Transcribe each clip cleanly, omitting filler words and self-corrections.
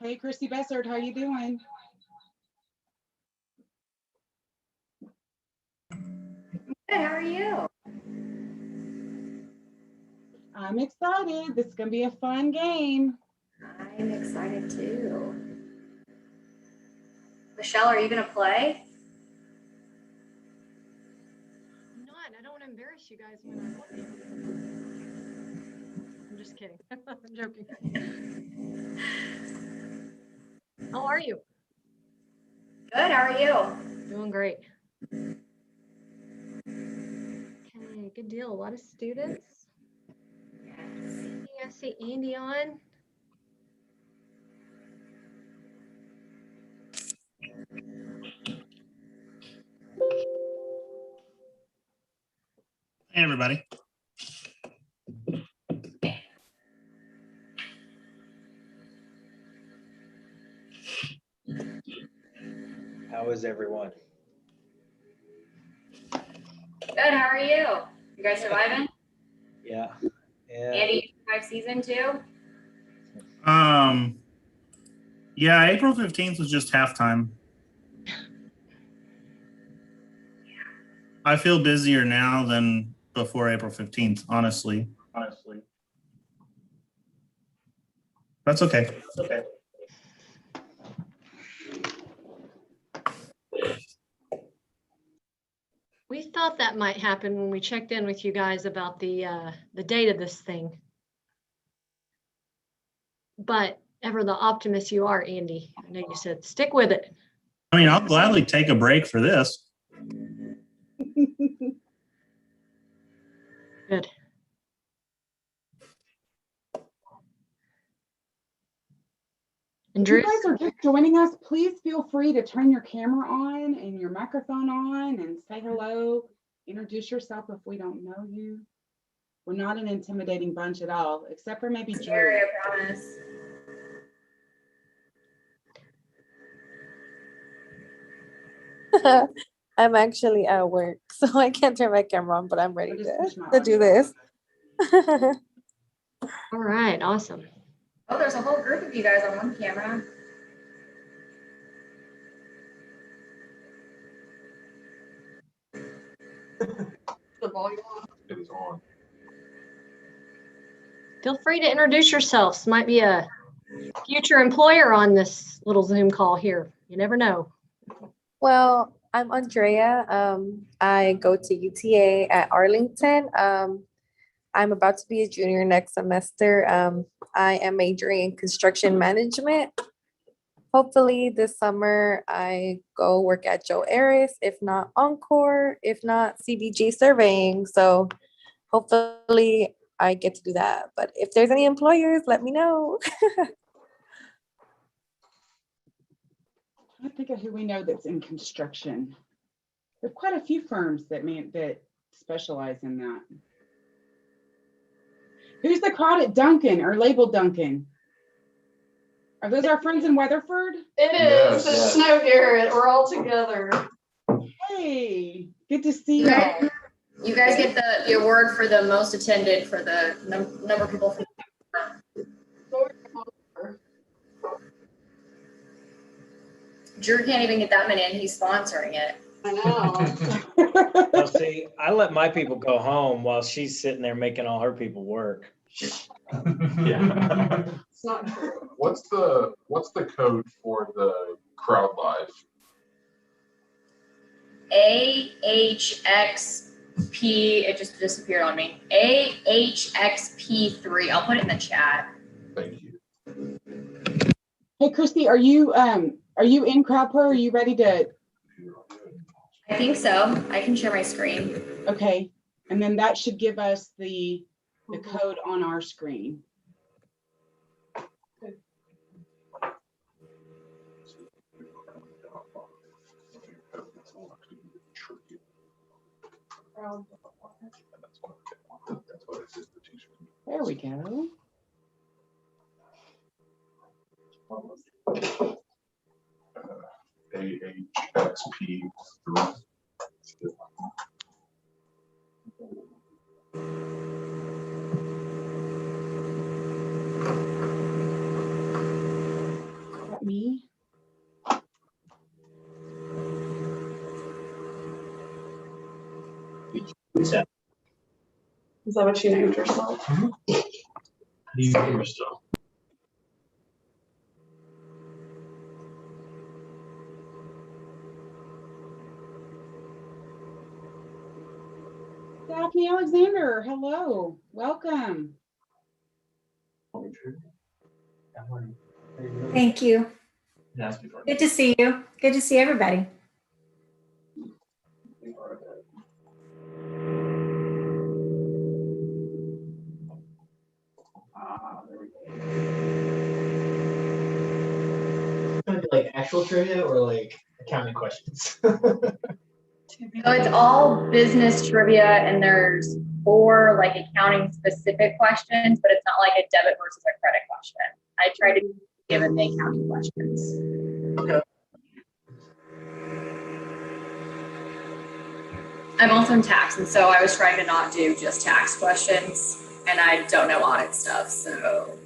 Hey, Christy Bessard, how you doing? Good, how are you? I'm excited. This is going to be a fun game. I'm excited too. Michelle, are you going to play? I'm not. I don't want to embarrass you guys when I play. I'm just kidding. I'm joking. How are you? Good, how are you? Doing great. Okay, good deal. A lot of students. Yes. I see Andy on. Hey, everybody. How is everyone? Good, how are you? You guys surviving? Yeah. Andy, you survived season 2? Yeah, April 15th was just halftime. I feel busier now than before April 15th, honestly. That's okay. We thought that might happen when we checked in with you guys about the date of this thing. But ever the optimist you are, Andy. I know you said stick with it. I mean, I'll gladly take a break for this. Good. And If Drew, you guys are just joining us, please feel free to turn your camera on and your microphone on and say hello. Introduce yourself if we don't know you. We're not an intimidating bunch at all, except for maybe Drew. Scary, I promise. I'm actually at work, so I can't turn my camera on, but I'm ready Just push my to do audio. this. all right, awesome. Oh, there's a whole group of you guys on one camera. The volume it is on. Feel free to introduce yourselves. Might be a future employer on this little Zoom call here. You never know. Well, I'm Andrea. I go to UTA at Arlington. I'm about to be a junior next semester. I am majoring in construction management. Hopefully this summer I go work at Joe Aris, if not Encore, if not CBG surveying. So hopefully I get to do that. But if there's any employers, let me know. I think of who we know that's in construction. There are quite a few firms that specialize in that. Who's the crowd at Duncan or labeled Duncan? Are those our friends in Weatherford? It is. Yes. It's Snow Garrett. We're all together. Hey, good to see You you. guys, you guys get the award for the most attended for the number of people. Drew can't even get that many and he's sponsoring it. I know. Well, see, I let my people go home while she's sitting there making all her people work. Yeah. It's not true. What's the code for the crowd live? AHXP, it just disappeared on me. AHXP3. I'll put it in the chat. Thank you. Hey, Christy, are you in CrowdPro? Are you ready to? I think so. I can share my screen. Okay, and then that should give us the code on our screen. There we go. AHXP3. Is that what you named yourself? You name yourself. Daphne Alexander, hello, welcome. Thank you. Good to see you. Good to see everybody. Gonna be like actual trivia or like accounting questions? So it's all business trivia and there's 4 like accounting specific questions, but it's not like a debit versus a credit question. I try to give them the accounting questions. Okay. I'm also in tax, and so I was trying to not do just tax questions, and I don't know audit stuff, so.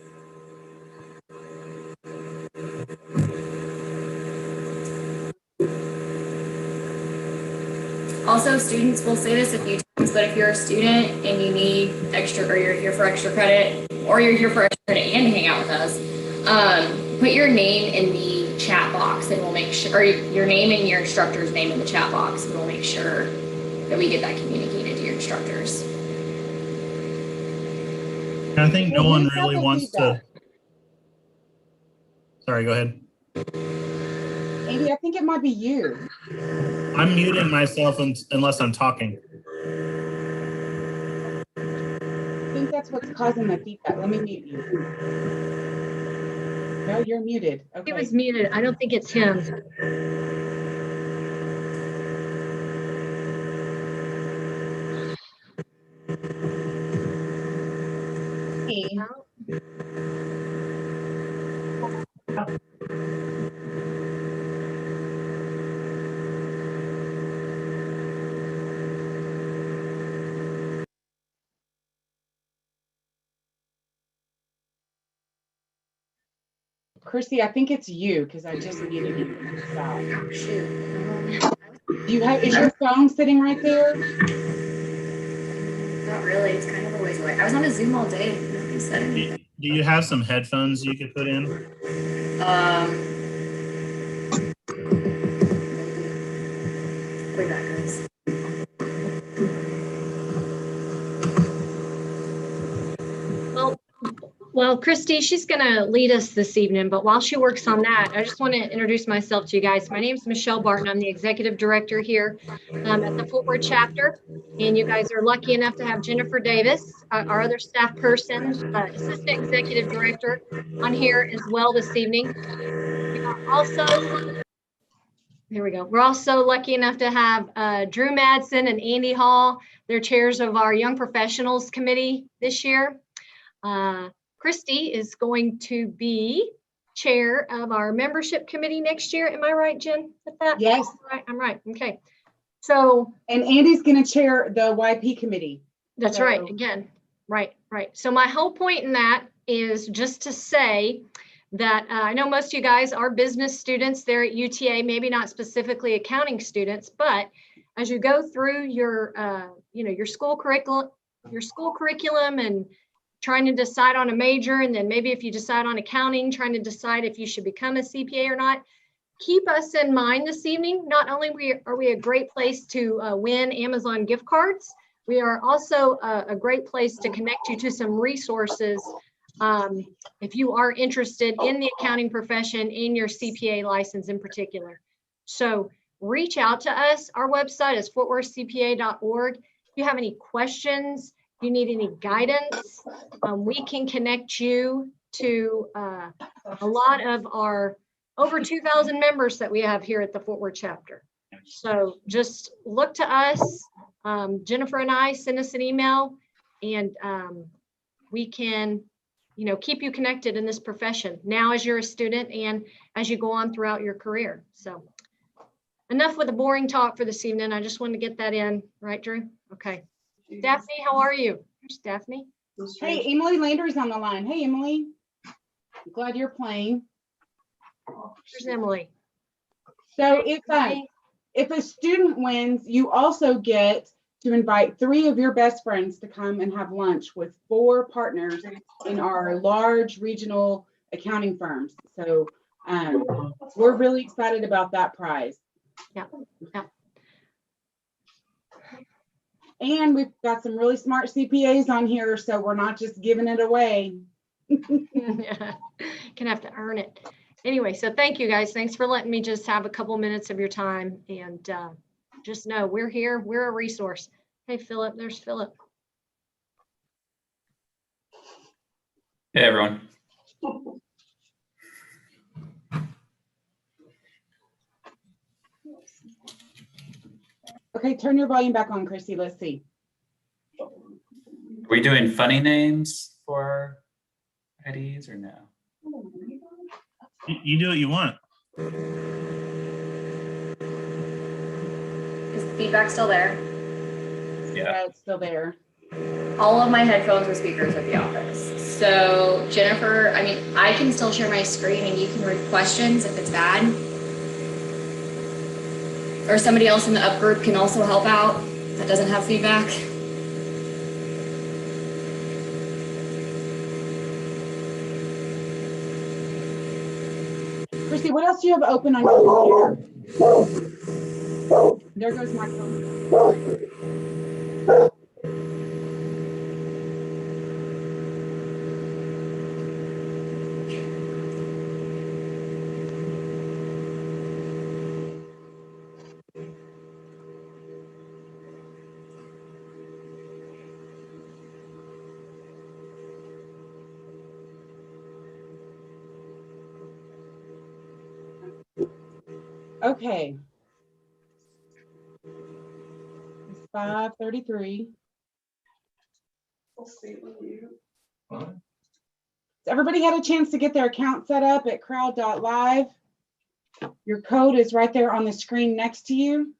Also, students will say this a few times, but if you're a student and you need extra, or you're here for extra credit, or you're here for extra credit and to hang out with us, put your name in the chat box and we'll make sure, or your name and your instructor's name in the chat box, and we'll make sure that we get that communicated to your instructors. I think no Well, one who's got really the wants to. feedback? Sorry, go ahead. Andy, I think it might be you. I'm muting myself unless I'm talking. I think that's what's causing the feedback. Let me mute you. No, you're muted. He Okay. was muted. I don't think it's him. Hey. Chrissy, I think it's you because I just muted you from the side. Oh, shoot. Do you have, is your phone sitting right there? Not really. It's kind of a ways away. I was on a Zoom all day. Nobody said anything. Do you have some headphones you could put in? Way back, guys. Well, Christy, she's going to lead us this evening, but while she works on that, I just want to introduce myself to you guys. My name is Michelle Barton. I'm the executive director here at the Fort Worth chapter, and you guys are lucky enough to have Jennifer Davis, our other staff person, assistant executive director, on here as well this evening. We are also, here we go. We're also lucky enough to have Drew Madsen and Andy Hall. They're chairs of our Young Professionals Committee this year. Christy is going to be chair of our membership committee next year. Am I right, Jen? With that? Yes. Right, I'm right. Okay. So. And Andy's going to chair the YP committee. That's So- right. Again, right. So my whole point in that is just to say that I know most of you guys are business students there at UTA, maybe not specifically accounting students, but as you go through your, your school curriculum and trying to decide on a major, and then maybe if you decide on accounting, trying to decide if you should become a CPA or not, keep us in mind this evening. Not only are we a great place to win Amazon gift cards, we are also a great place to connect you to some resources if you are interested in the accounting profession, in your CPA license in particular. So reach out to us. Our website is fortworthcpa.org. If you have any questions, if you need any guidance, we can connect you to a lot of our over 2,000 members that we have here at the Fort Worth chapter. So just look to us. Jennifer and I, send us an email, and we can, keep you connected in this profession now as you're a student and as you go on throughout your career. So enough with the boring talk for this evening. I just wanted to get that in, right, Drew? Okay. Daphne, how are you? Here's Daphne. Hey, Emily Lander's on the line. Hey, Emily. I'm glad you're playing. Here's Emily. So if a student wins, you also get to invite 3 of your best friends to come and have lunch with 4 partners in our large regional accounting firms. So we're really excited about that prize. Yeah. Yeah. And we've got some really smart CPAs on here, so we're not just giving it away. Yeah. Gonna have to earn it. Anyway, so thank you guys. Thanks for letting me just have a couple minutes of your time, and just know we're here. We're a resource. Hey, Philip, there's Philip. Hey, everyone. Okay, turn your volume back on, Chrissy. Let's see. Are we doing funny names for IDs or no? You do what you want. Is the feedback still there? Yeah, it's still there. All of my headphones are speakers at the office. So Jennifer, I mean, I can still share my screen and you can read questions if it's bad. Or somebody else in the up group can also help out that doesn't have feedback. Chrissy, what else do you have open on your computer? There goes my phone. Okay. It's 5:33. We'll see with you. So everybody had a chance to get their account set up at crowd.live. Your code is right there on the screen next to you.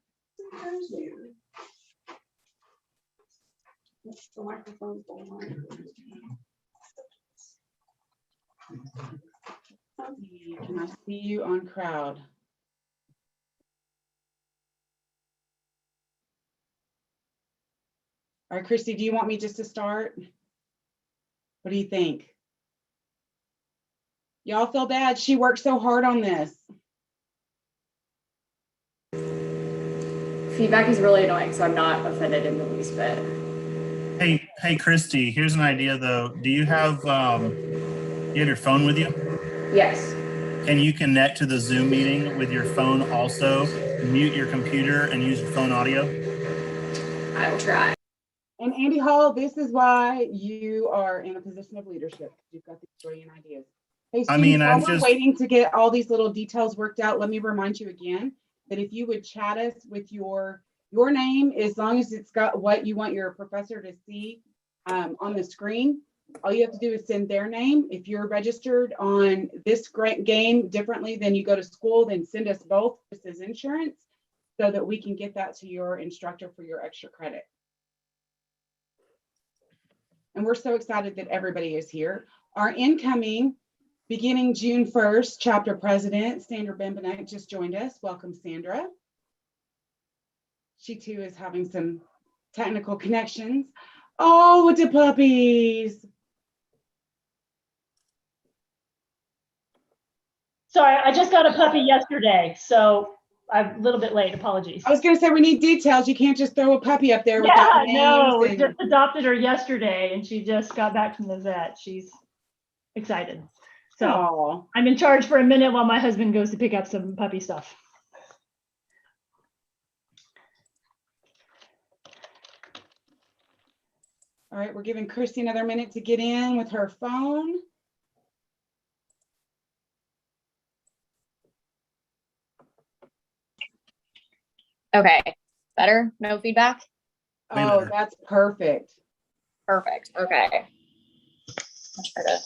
The microphone's on. Can I see you on crowd? All right, Christy, do you want me just to start? What do you think? Y'all feel bad. She worked so hard on this. Feedback is really annoying, so I'm not offended in the least bit. Hey, Christy, here's an idea though. Do you have your phone with you? Yes. Can you connect to the Zoom meeting with your phone also, mute your computer and use your phone audio? I will try. And Andy Hall, this is why you are in a position of leadership. You've got these brilliant ideas. Hey, students, while we're waiting to get all these little details worked out, let me remind you again that if you would chat us with your name, as long as it's got what you want your professor to see on the screen, all you have to do is send their name. If you're registered on this great game differently than you go to school, then send us both just as insurance so that we can get that to your instructor for your extra credit. And we're so excited that everybody is here. Our incoming, beginning June 1st, chapter president, Sandra Bembenek just joined us. Welcome, Sandra. She too is having some technical connections. Oh, with the puppies. Sorry, I just got a puppy yesterday, so I'm a little bit late. Apologies. I was going to say we need details. You can't just throw a puppy up there Yeah, without names. no, we and... just adopted her yesterday, and she just got back from the vet. She's excited. So Aww. I'm in charge for a minute while my husband goes to pick up some puppy stuff. All right, we're giving Christy another minute to get in with her phone. Okay, better? No feedback? Oh, that's perfect. Perfect, okay. I'll try to.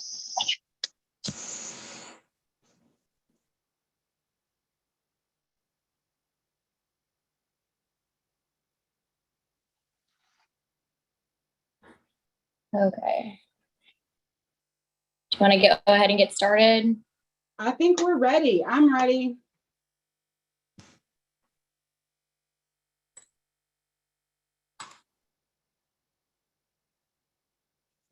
Okay. Do you want to go ahead and get started? I think we're ready. I'm ready.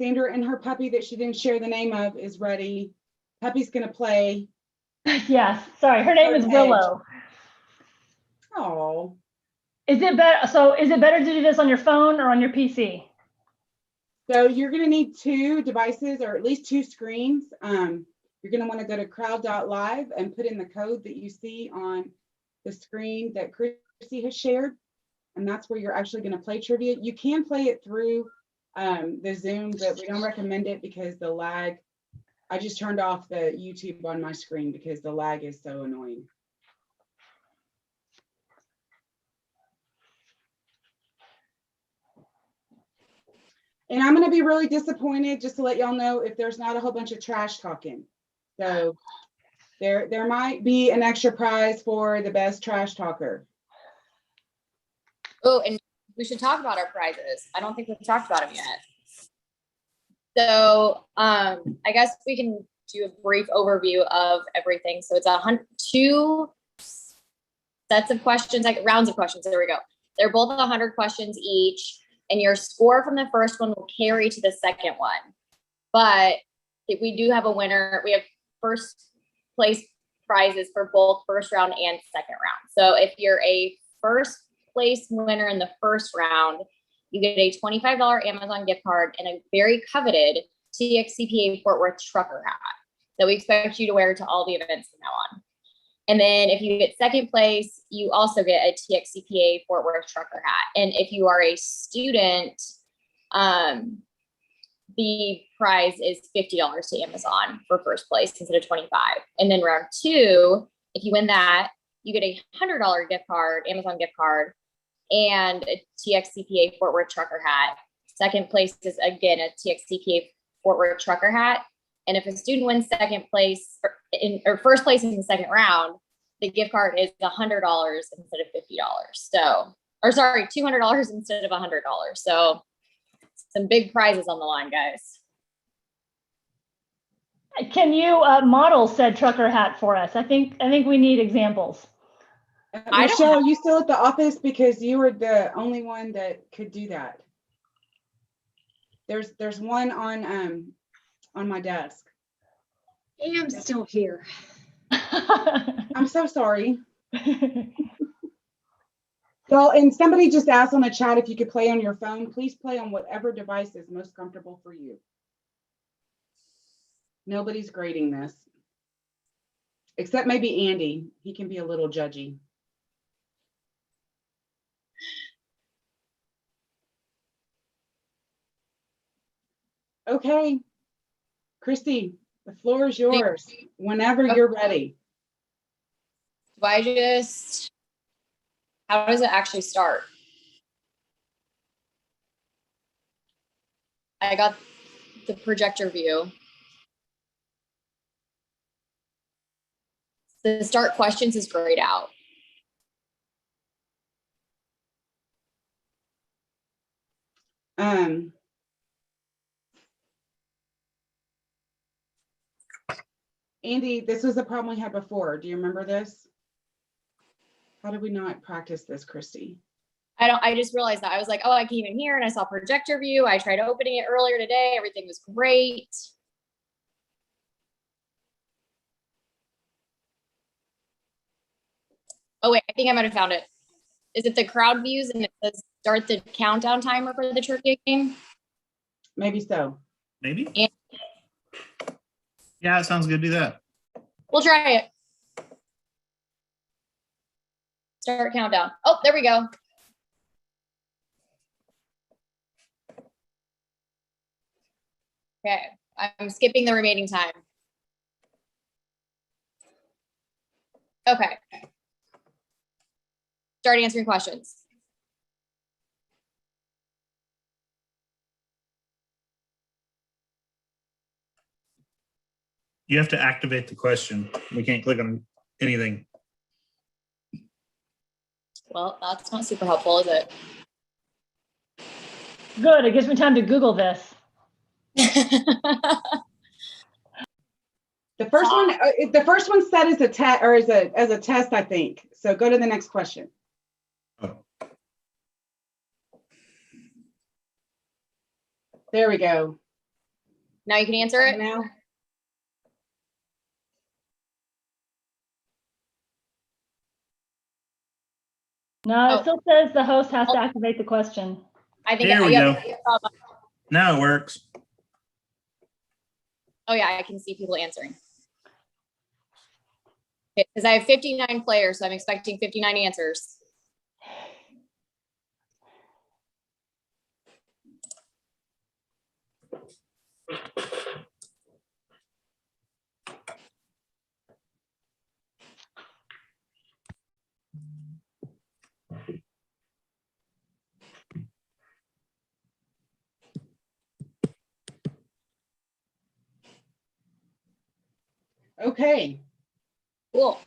Sandra and her puppy that she didn't share the name of is ready. Puppy's gonna play. Yes, sorry, her name is Willow. Oh. Is it better? So is it better to do this on your phone or on your PC? So you're gonna need two devices or at least two screens. You're gonna want to go to crowd.live and put in the code that you see on the screen that Chrissy has shared. And that's where you're actually gonna play trivia. You can play it through the Zoom, but we don't recommend it because the lag. I just turned off the YouTube on my screen because the lag is so annoying. And I'm going to be really disappointed, just to let y'all know, if there's not a whole bunch of trash talking. So there might be an extra prize for the best trash talker. Oh, and we should talk about our prizes. I don't think we've talked about them yet. So I guess we can do a brief overview of everything. So it's 2 sets of questions, like rounds of questions. There we go. They're both 100 questions each. And your score from the first one will carry to the second one. But if we do have a winner, we have first place prizes for both first round and second round. So if you're a first place winner in the first round, you get a $25 Amazon gift card and a very coveted TXCPA Fort Worth trucker hat that we expect you to wear to all the events from now on. And then if you get second place, you also get a TXCPA Fort Worth trucker hat. And if you are a student, the prize is $50 to Amazon for first place instead of $25. And then round 2, if you win that, you get a $100 gift card, Amazon gift card, and a TXCPA Fort Worth trucker hat. Second place is again a TXCPA Fort Worth trucker hat. And if a student wins second place or first place in the second round, the gift card is $100 instead of $50. So, or sorry, $200 instead of $100. So some big prizes on the line, guys. Can you model said trucker hat for us? I think we need examples. Michelle, are you still at the office? Because you were the only one that could do that. There's one on my desk. I am still here. I'm so sorry. Well, and somebody just asked on the chat if you could play on your phone. Please play on whatever device is most comfortable for you. Nobody's grading this. Except maybe Andy. He can be a little judgy. Okay. Christy, the floor is yours whenever you're ready. Do I just, how does it actually start? I got the projector view. The start questions is grayed out. Andy, this was the problem we had before. Do you remember this? How did we not practice this, Christy? I just realized that. I was like, oh, I came in here and I saw projector view. I tried opening it earlier today. Everything was great. Oh wait, I think I might have found it. Is it the crowd views and it says start the countdown timer for the trivia game? Maybe so. Maybe. And Yeah, it sounds good. Do that. we'll try it. Start countdown. Oh, there we go. Okay, I'm skipping the remaining time. Okay. Start answering questions. You have to activate the question. We can't click on anything. Well, that's not super helpful, is it? Good, it gives me time to Google this. The first one set as a test or as a test, I think. So go to the next question. Oh. There we go. Now you can answer it. Now, No, it still says the host has to activate the question. I think Here we yeah, go. Now it works. Oh yeah, I can see people answering. Because I have 59 players, so I'm expecting 59 answers. okay. Cool.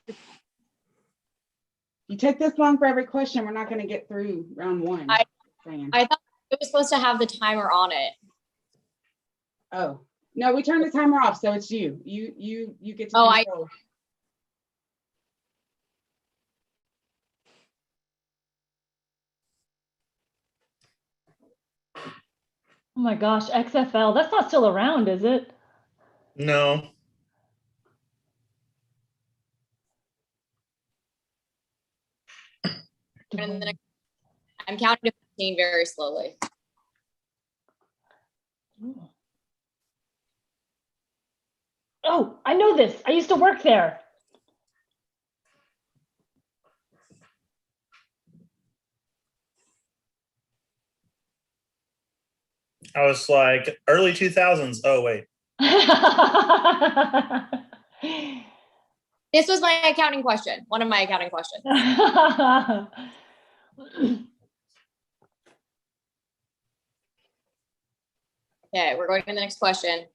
You take this long for every question, we're not going to get through round one. I thought it was supposed to have the timer on it. Oh, no, we turned the timer off, so it's you. You get to Oh, control. Oh my gosh, XFL. That's not still around, is it? No. I'm counting to 15 very slowly. Oh, I know this. I used to work there. I was like early 2000s. Oh, wait. This was my accounting question. One of my accounting questions. Okay, we're going to the next question.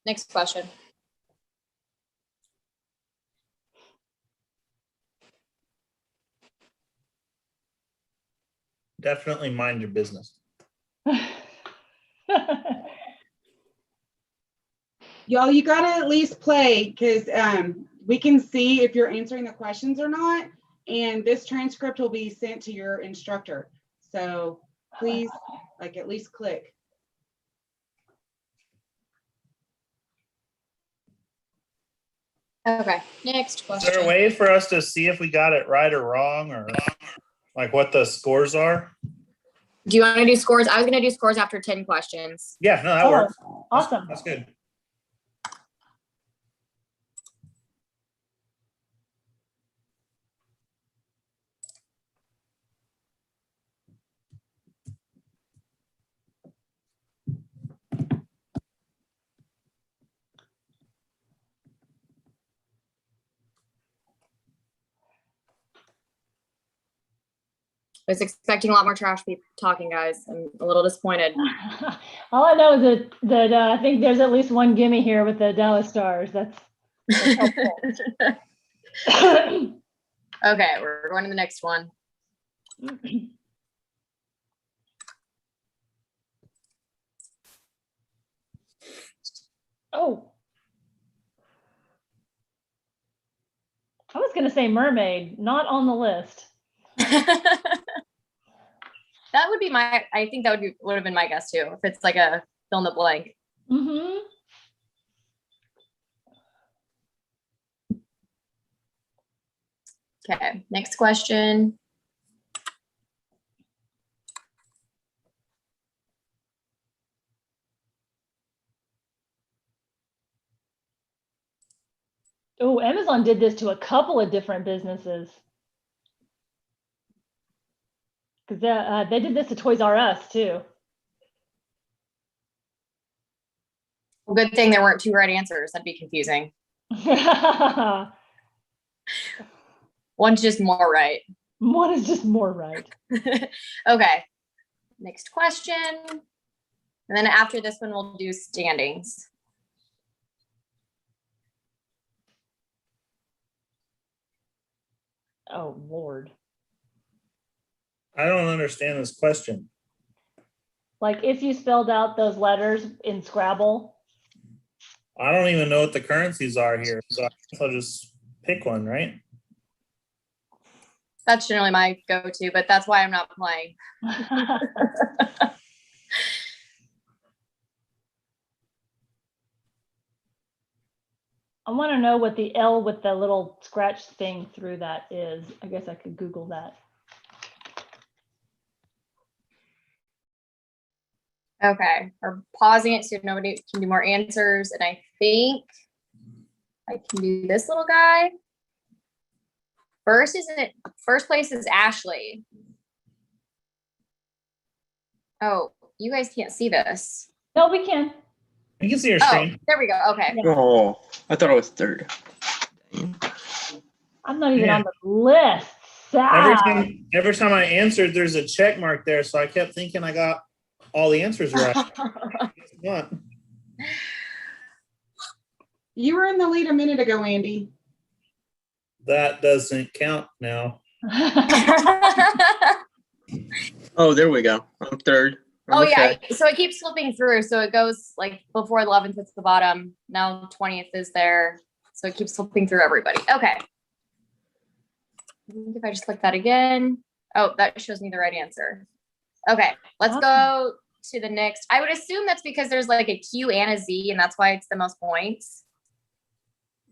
Next question. Definitely mind your business. Y'all, you got to at least play because we can see if you're answering the questions or not. And this transcript will be sent to your instructor. So please, like, at least click. Okay, next question. Is there a way for us to see if we got it right or wrong, or like what the scores are? Do you want to do scores? I was going to do scores after 10 questions. Yeah, no, that works. Awesome. That's good. I was expecting a lot more trash people talking, guys. I'm a little disappointed. All I know is that I think there's at least one gimme here with the Dallas Stars. That's helpful. Okay, we're going to the next one. Oh. I was going to say mermaid, not on the list. That would be my, I think that would have been my guess too, if it's like a fill in the blank. Mm-hmm. Okay, next question. Oh, Amazon did this to a couple of different businesses. Because they did this to Toys R Us too. Well, good thing there weren't two right answers. That'd be confusing. One's just more right. One is just more right. Okay, next question. And then after this one, we'll do standings. Oh, Lord. I don't understand this question. Like if you spelled out those letters in Scrabble. I don't even know what the currencies are here, so I guess I'll just pick one, right? That's generally my go-to, but that's why I'm not playing. I want to know what the L with the little scratch thing through that is. I guess I could Google that. Okay, we're pausing it so nobody can do more answers. And I think I can do this little guy. First place is Ashley. Oh, you guys can't see this. No, we can. You can see your Oh, screen. there we go. Okay. Yeah. Oh, I thought it was third. I'm not even Yeah. on the list. Every time I answered, there's a check mark there, so I kept thinking I got all the answers right. Guess not. You were in the lead a minute ago, Andy. That doesn't count now. Oh, there we go. I'm third. Oh Okay. yeah, so it keeps flipping through. So it goes like before 11th it's the bottom. Now 20th is there. So it keeps flipping through everybody. Okay. I think if I just click that again. Oh, that shows me the right answer. Okay, let's go to the next. I would assume that's because there's like a Q and a Z, and that's why it's the most points.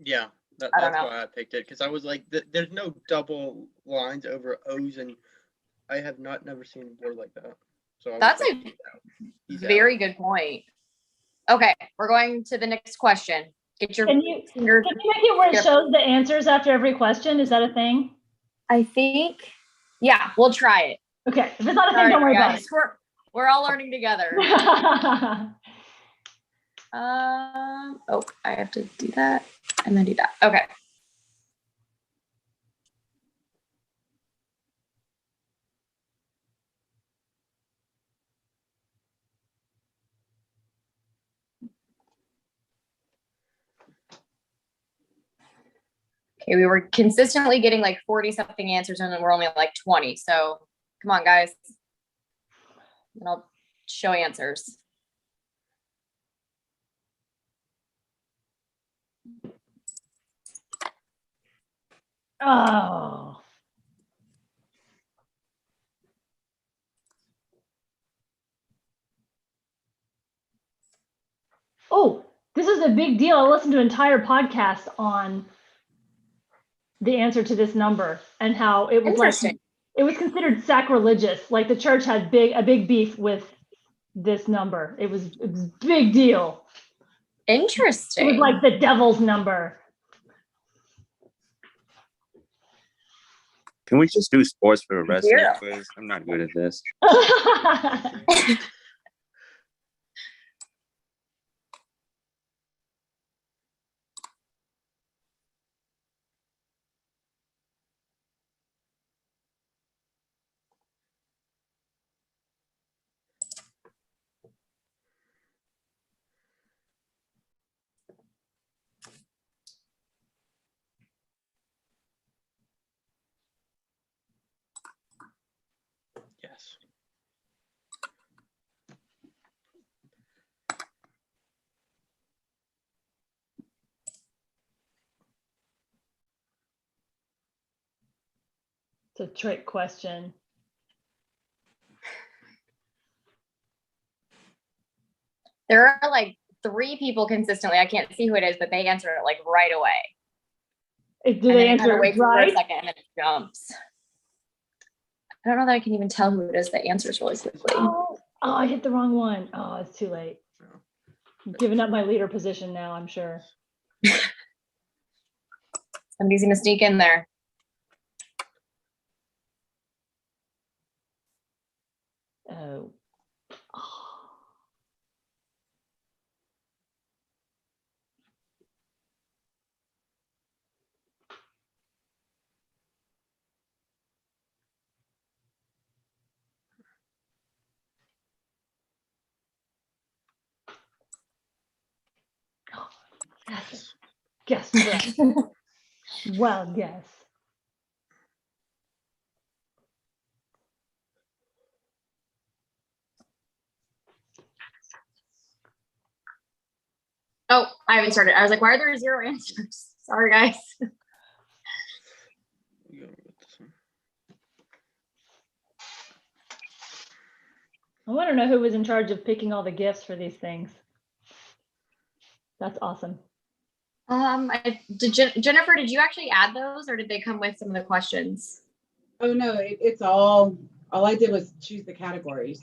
Yeah, I that's don't know. why I picked it, because I was like, there's no double lines over O's, and I have never seen a board like that. So That's a very good point. Okay, we're going to the next question. Get your Can you finger. make it where it shows the answers after every question? Is that a thing? I think, yeah, we'll try it. Okay, if it's not a thing, don't worry about it. We're all learning together. Oh, I have to do that and then do that. Okay. Okay, we were consistently getting like 40 something answers and then we're only like 20. So come on, guys. And I'll show answers. Oh. Oh, this is a big deal. I listened to an entire podcast on the answer to this number and how it was like it was considered sacrilegious. Like the church had a big beef with this number. It was a big deal. Interesting. It was like the devil's number. Can we just do sports for the rest of the quiz? I'm not good at this. Yes. It's a trick question. There are like 3 people consistently. I can't see who it is, but they answer it like right away. Do they answer wait for right? a second and then it jumps. I don't know that I can even tell who it is that answers really quickly. Oh, I hit the wrong one. Oh, it's too late. I'm giving up my leader position now, I'm sure. Somebody's gonna sneak in there. Oh. Guess correct. Well, guess. Oh, I haven't started. I was like, why are there 0 answers? Sorry, guys. I want to know who was in charge of picking all the gifts for these things. That's awesome. Jennifer, did you actually add those, or did they come with some of the questions? Oh no, it's all I did was choose the categories.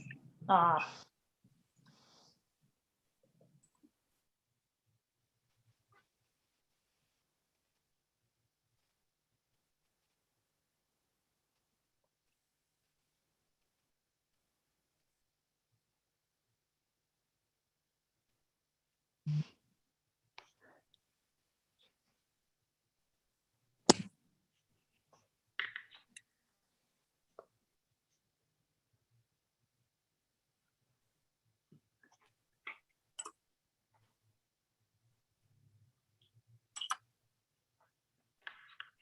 Ah.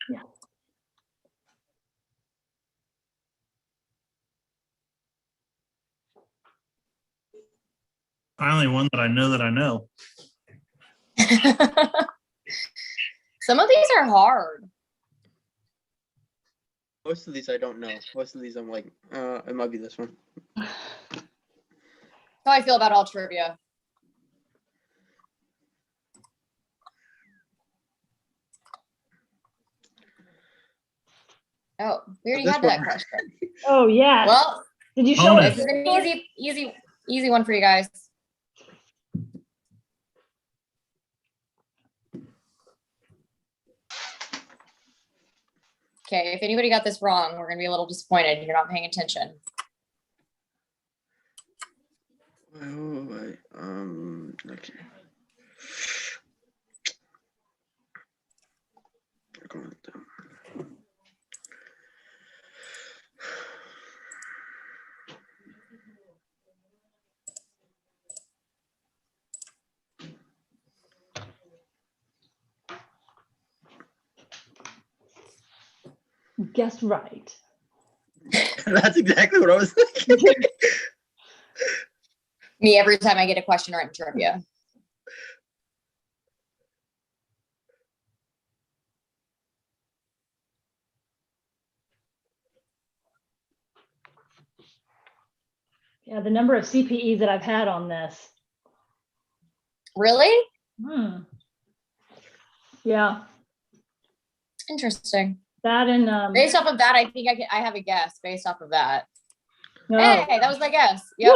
Yeah. Finally, one that I know that I know. Some of these are hard. Most of these I don't know. Most of these I'm like, it might be this one. That's how I feel about all trivia. Oh, we already had that question. Oh yeah. Well, did you show this it? is an easy one for you guys. Okay, if anybody got this wrong, we're gonna be a little disappointed. You're not paying attention. Wait. Okay. Guessed right. That's exactly what I was thinking. Me every time I get a question right in trivia. Yeah, the number of CPEs that I've had on this. Really? Yeah. Interesting. That and based off of that, I think I have a guess based off of that. No. Hey, that was my guess. Yep.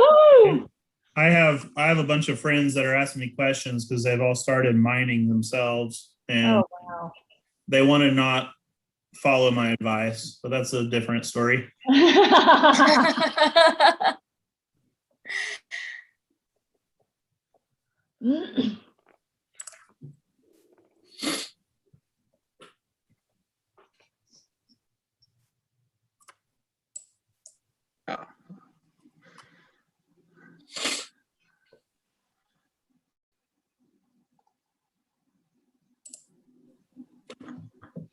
I have a bunch of friends that are asking me questions because they've all started mining themselves, and wow. they want to not follow my advice, but that's a different story.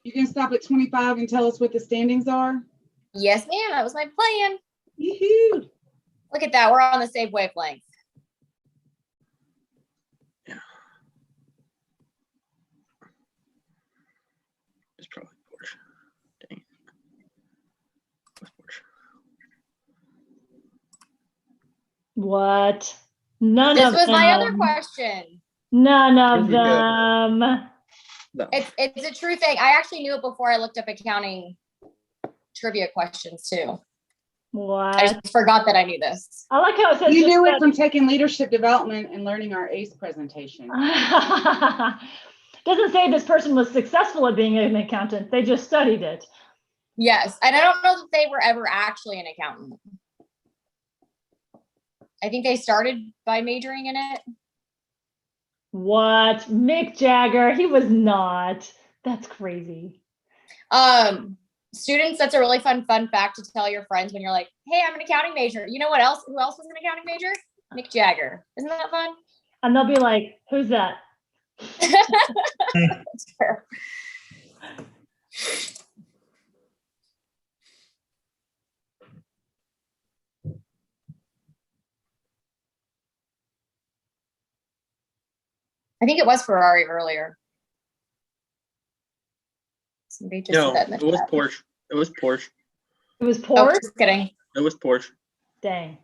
You can stop at 25 and tell us what the standings are? Yes, ma'am. That was my plan. Yoo-hoo. Look at that. We're on the same wavelength. Yeah. It's probably Porsche. Dang. What's Porsche? What? None This of was them. my other question. None of them. No. It's a true thing. I actually knew it before I looked up accounting trivia questions too. What? I just forgot that I knew this. I like how it says You knew it from taking leadership development and learning our ACE presentation. Doesn't say this person was successful at being an accountant. They just studied it. Yes, and I don't know that they were ever actually an accountant. I think they started by majoring in it. What? Mick Jagger? He was not. That's crazy. Students, that's a really fun fact to tell your friends when you're like, hey, I'm an accounting major. You know what else? Who else was an accounting major? Mick Jagger. Isn't that fun? And they'll be like, who's that? That's fair. I think it was Ferrari earlier. Somebody just No, said that in the it was chat. Porsche. It was Porsche. It was Oh, Porsche? just kidding. It was Porsche. Dang.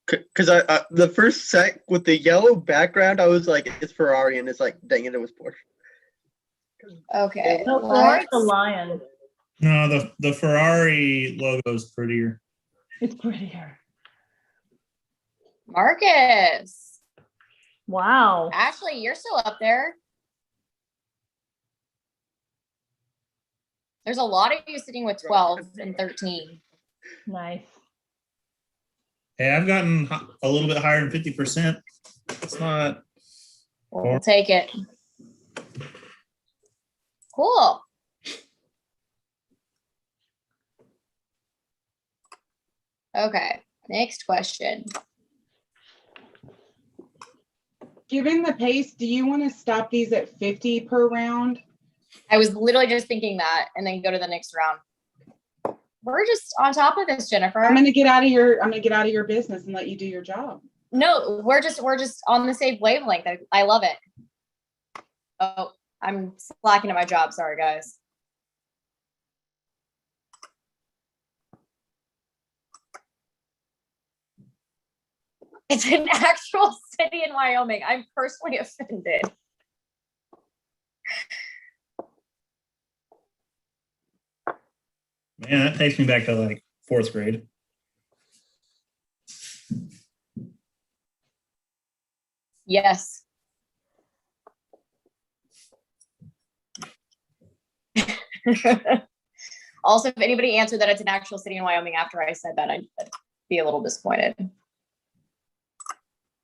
Because I the first sec with the yellow background, I was like, it's Ferrari, and it's like, dang it, it was Porsche. Okay. No, Ferrari's a let's- lion. No, the Ferrari logo is prettier. It's prettier. Marcus. Wow. Ashley, you're still up there. There's a lot of you sitting with 12 and 13. Nice. Hey, I've gotten a little bit higher than 50%. It's not. We'll take it. Cool. Okay, next question. Given the pace, do you want to stop these at 50 per round? I was literally just thinking that and then go to the next round. We're just on top of this, Jennifer. I'm gonna get out of your business and let you do your job. No, we're just on the same wavelength. I love it. Oh, I'm slacking at my job. Sorry, guys. It's an actual city in Wyoming. I'm personally offended. Man, that takes me back to like 4th grade. Yes. Also, if anybody answered that it's an actual city in Wyoming after I said that, I'd be a little disappointed.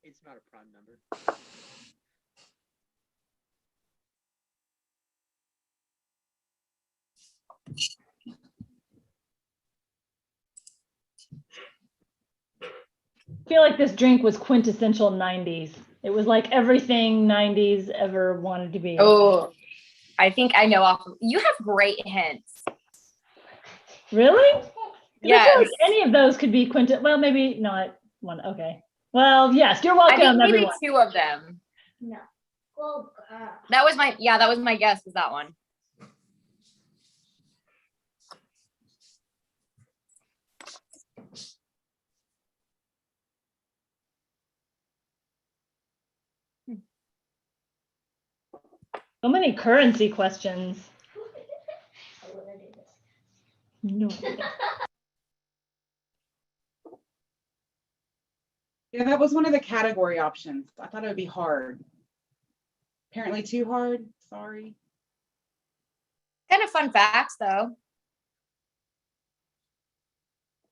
It's not a prime number. I feel like this drink was quintessential 90s. It was like everything 90s ever wanted to be. Oh, I think I know off. You have great hints. Really? Yes. I feel like any of those could be well, maybe not one. Okay. Well, yes, you're welcome, I think maybe everyone. 2 of them. No. Well, That was my guess, was that one. So many currency questions. No. Yeah, that was one of the category options. I thought it would be hard. Apparently too hard. Sorry. Kind of fun facts, though.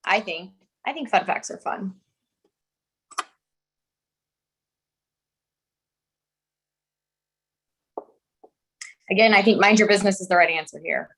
I think fun facts are fun. Again, I think mind your business is the right answer here.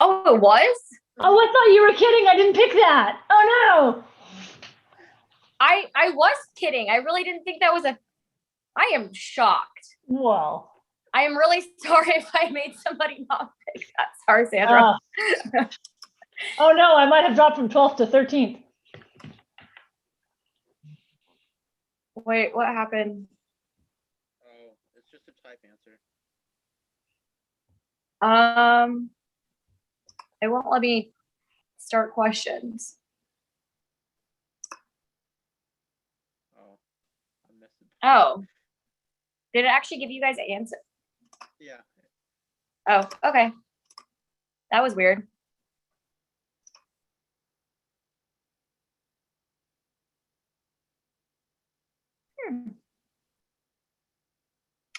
Oh, it was? Oh, I thought you were kidding. I didn't pick that. Oh no. I was kidding. I really didn't think that was I am shocked. Well. I am really sorry if I made somebody not pick that. Sorry, Sandra. Oh no, I might have dropped from 12th to 13th. Wait, what happened? Oh, it's just a type answer. It won't let me start questions. Oh, I missed it. Oh, did it actually give you guys an answer? Yeah. Oh, okay. That was weird.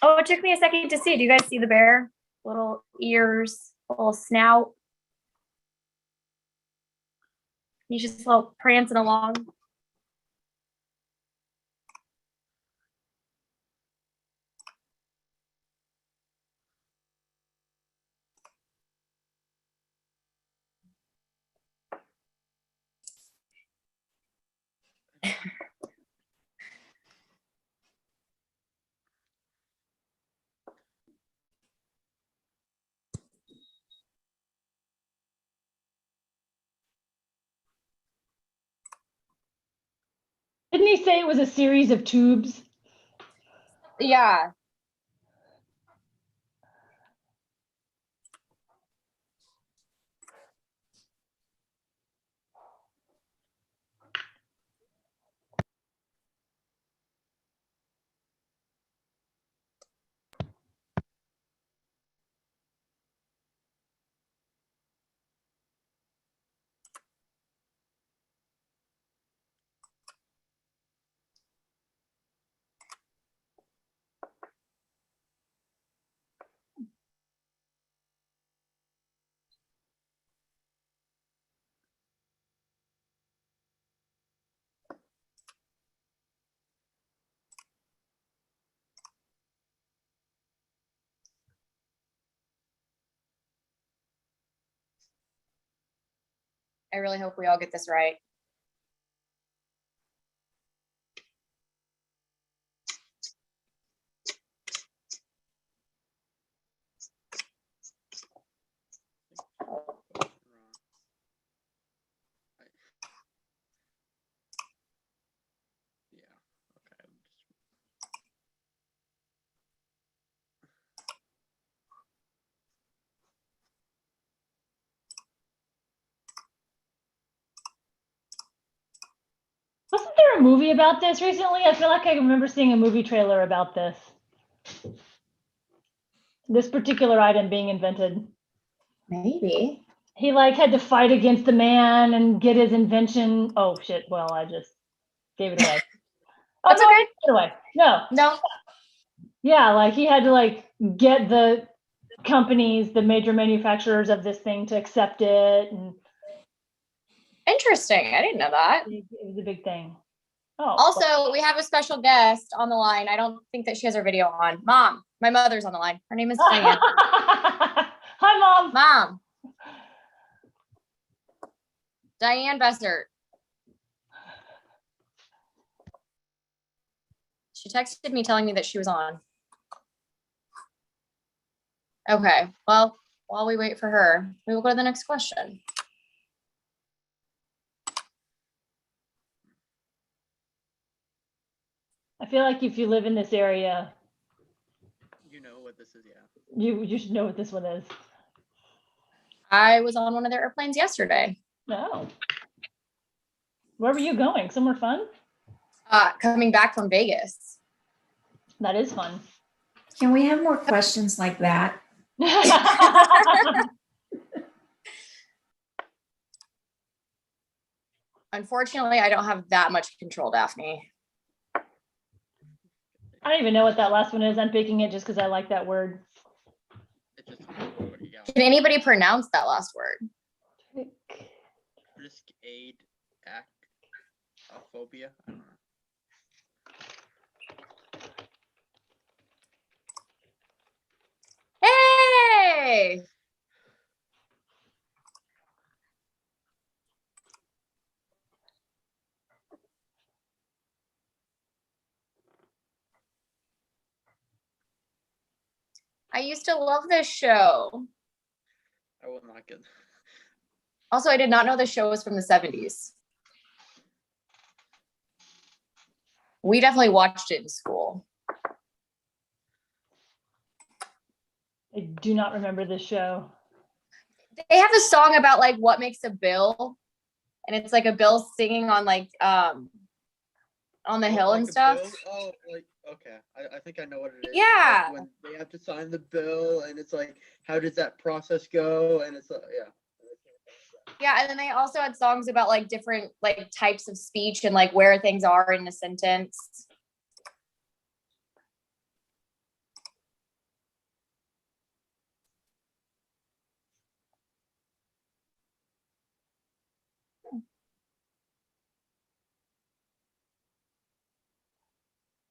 Oh, it took me a second to see. Do you guys see the bear? Little ears, little snout. He's just little prancing along. Didn't he say it was a series of tubes? Yeah. I really hope we all get this right. Wasn't there a movie about this recently? I feel like I remember seeing a movie trailer about this. This particular item being invented. Maybe. He like had to fight against the man and get his invention. Oh shit, well, I just gave it away. Oh, That's no, okay. I didn't give it away. No. No. Yeah, like he had to like get the companies, the major manufacturers of this thing to accept it. And Interesting. I didn't know that. it was a big thing. Oh. Also, we have a special guest on the line. I don't think that she has her video on. Mom, my mother's on the line. Her name is Diane. Hi, Mom. Mom. Diane Bessert. She texted me telling me that she was on. Okay, well, while we wait for her, we will go to the next question. I feel like if you live in this area, You know what this is, yeah. you should know what this one is. I was on one of their airplanes yesterday. No. Where were you going? Somewhere fun? Coming back from Vegas. That is fun. Can we have more questions like that? Unfortunately, I don't have that much control, Daphne. I don't even know what that last one is. I'm picking it just because I like that word. Can anybody pronounce that last word? Risk aid phobia. I don't know. Hey! I used to love this show. I will not get. Also, I did not know the show was from the 70s. We definitely watched it in school. I do not remember this show. They have a song about like what makes a bill, and it's like a bill singing on like on the hill and stuff. Oh, like okay, I think I know what it is. Yeah. Like when they have to sign the bill, and it's like, how does that process go? And it's yeah. Yeah, and then they also had songs about like different like types of speech and like where things are in a sentence.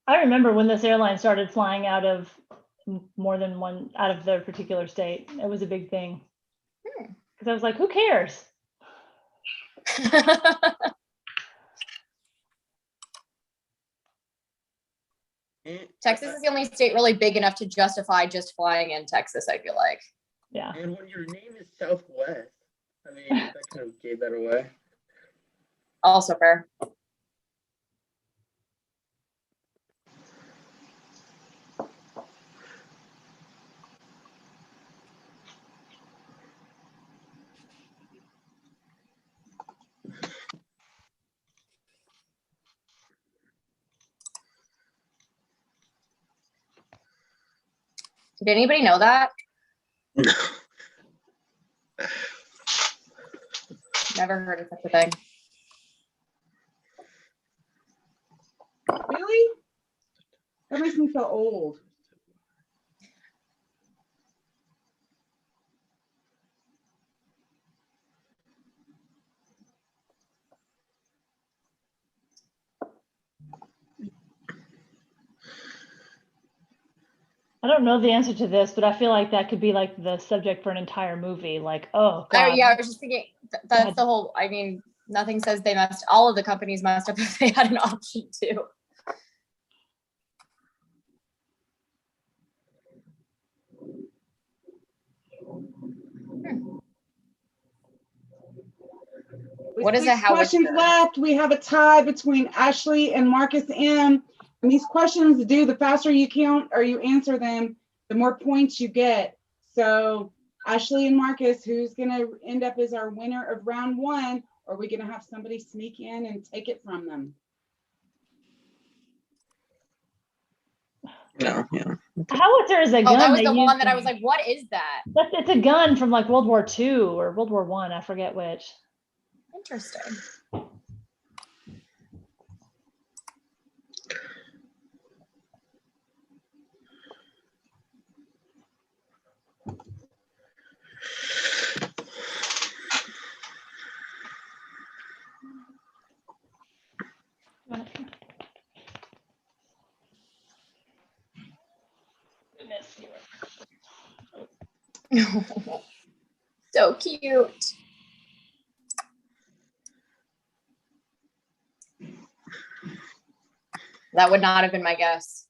I remember when this airline started flying out of more than one, out of their particular state. It was a big thing. Because I was like, who cares? Texas is the only state really big enough to justify just flying in Texas, I feel like. Yeah. And when your name is Southwest, I mean, that kind of gave that away. Also fair. Did anybody know that? Never heard of such a thing. Really? That makes me feel old. I don't know the answer to this, but I feel like that could be like the subject for an entire movie. Like, oh God. Yeah, I was just thinking that's the whole. I mean, nothing says they must. All of the companies must have if they had an option to. What is a how questions left? We have a tie between Ashley and Marcus M. And these questions do, the faster you count or you answer them, the more points you get. So Ashley and Marcus, who's gonna end up as our winner of round 1? Or are we gonna have somebody sneak in and take it from them? No, yeah. Howitzer is a gun. Oh, that was they the use one that I in- was like, what is that? It's a gun from like World War II or World War I. I forget which. Interesting. So cute. That would not have been my guess.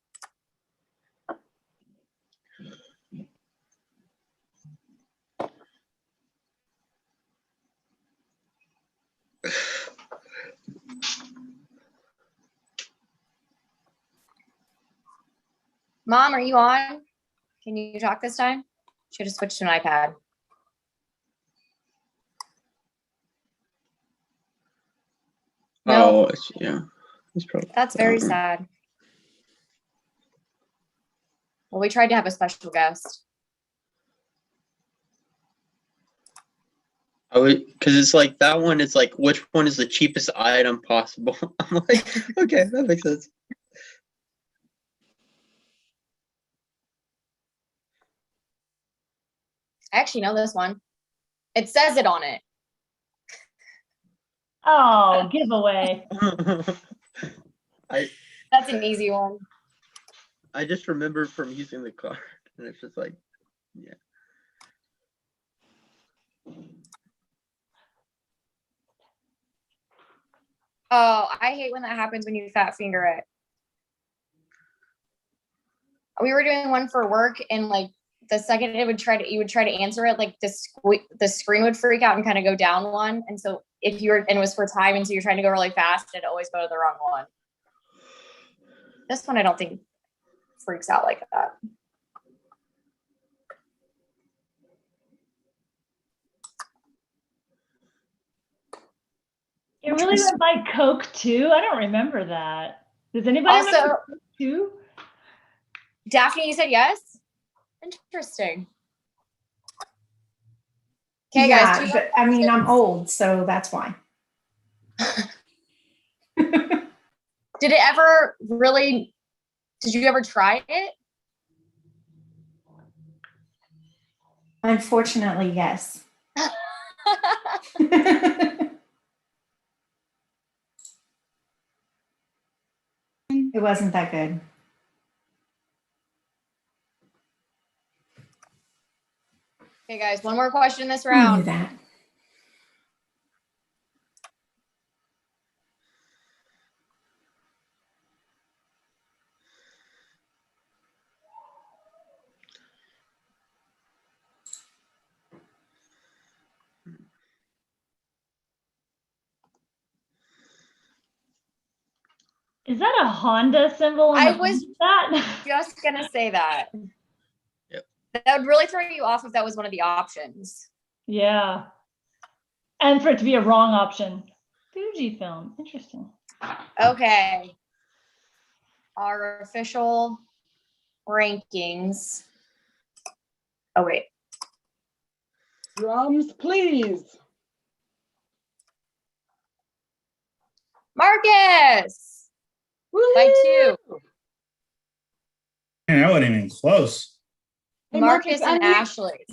Mom, are you on? Can you talk this time? Should have switched to an iPad. No. Oh, yeah. That's very sad. Well, we tried to have a special guest. Because it's like that one is like, which one is the cheapest item possible? I'm like, okay, that makes sense. I actually know this one. It says it on it. Oh, giveaway. That's an easy one. I just remember from using the card, and it's just like, yeah. Oh, I hate when that happens when you fat finger it. We were doing one for work, and like the second you would try to answer it, like the screen would freak out and kind of go down one. And so if you were, and it was for time, and so you're trying to go really fast, it'd always go to the wrong one. This one I don't think freaks out like that. It really went by Coke too. I don't remember that. Does anybody Also, remember Coke too? Daphne, you said yes? Interesting. Okay, Yeah, guys. but I mean, I'm old, so that's why. Did it ever really, did you ever try it? Unfortunately, yes. It wasn't that good. Okay, guys, one more question this I knew round. that. Is that a Honda symbol? I was just gonna say that. Yep. That would really throw you off if that was one of the options. Yeah. And for it to be a wrong option. Fujifilm. Interesting. Okay. Our official rankings. Oh, wait. Drums, please. Marcus! By 2. Man, that wasn't even close. Hey, Marcus and unmute- Ashley.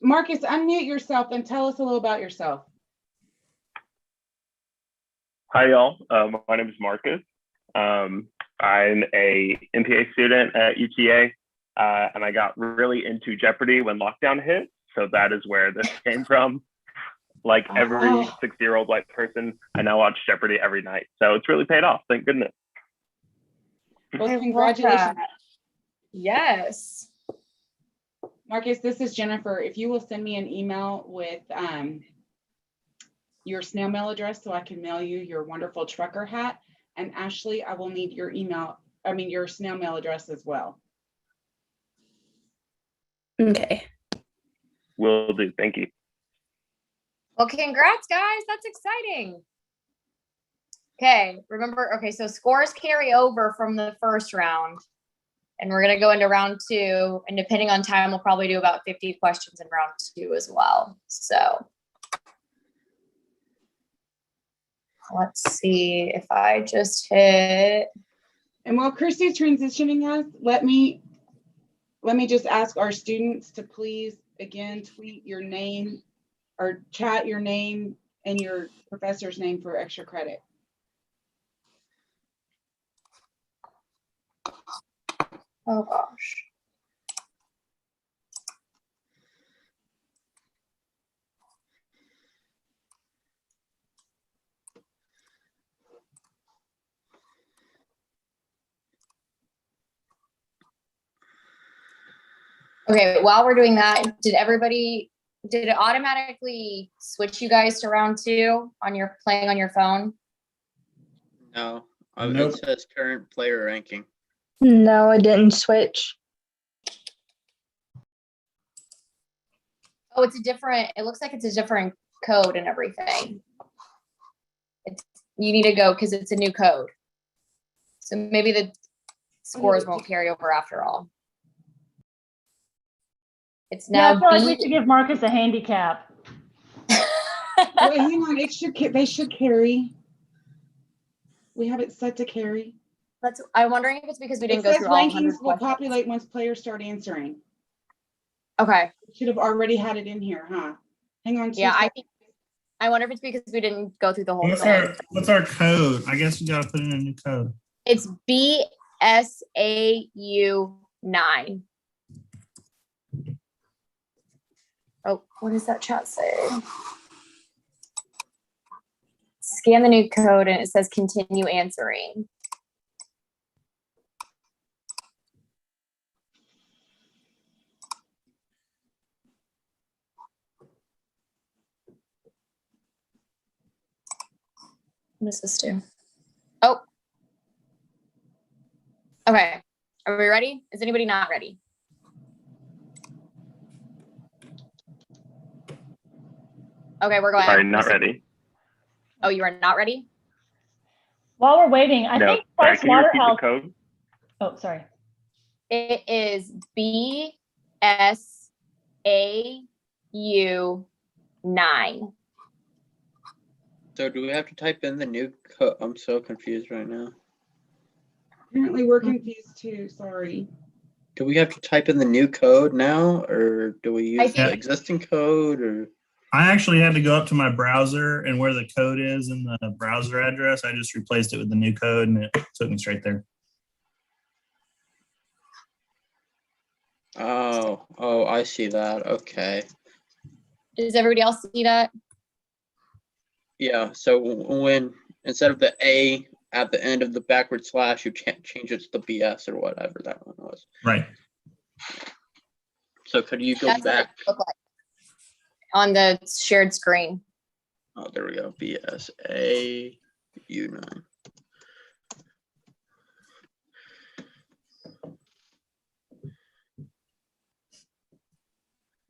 Marcus, unmute yourself and tell us a little about yourself. Hi, y'all. My name is Marcus. I'm a MPA student at UTA, and I got really into Jeopardy when lockdown hit. So that is where this came from. Like every 60-year-old white person, I now watch Jeopardy every night. So it's really paid off. Thank goodness. Well, congratulations. Yes. Marcus, this is Jennifer. If you will send me an email with your snail mail address so I can mail you your wonderful trucker hat. And Ashley, I will need your your snail mail address as well. Okay. Will do. Thank you. Well, congrats, guys. That's exciting. Okay, remember, so scores carry over from the first round. And we're going to go into round 2. And depending on time, we'll probably do about 50 questions in round 2 as well. So let's see if I just hit. And while Christy's transitioning us, let me just ask our students to please, again, tweet your name or chat your name and your professor's name for extra credit. Oh, gosh. Okay, while we're doing that, did it automatically switch you guys to round 2 on your playing on your phone? No, Nope. it says current player ranking. No, it didn't switch. Oh, it looks like it's a different code and everything. You need to go because it's a new code. So maybe the scores won't carry over after all. It's now Yeah, I feel like we should give Marcus a handicap. Wait, hang on, they should carry. We have it set to carry. I'm wondering if it's because we didn't go says through all 100 rankings will questions. populate once players start answering. Okay. Should have already had it in here, huh? Hang on. Yeah, I wonder if it's because we didn't go through the whole thing. What's our code? I guess we got to put in a new code. It's BSAU 9. Oh, what does that chat say? Scan the new code and it says continue answering. What does this do? Oh. Okay. Are we ready? Is anybody not ready? Okay, we're going. Sorry, not ready. Oh, you are not ready? While we're waiting, I No. think Sorry, Price can you repeat the Waterhouse. code? Oh, sorry. It is BSAU 9. So do we have to type in the new code? I'm so confused right now. Apparently we're confused too, sorry. Do we have to type in the new code now, or do we use the think- existing code, or? I actually had to go up to my browser, and where the code is in the browser address, I just replaced it with the new code and it took me straight there. Oh, I see that. Okay. Does everybody else see that? Yeah, so when instead of the A at the end of the backward slash, you change it to the BS or whatever that one was. Right. So could you go That's what it back? looked like on the shared screen. Oh, there we go. BSAU 9.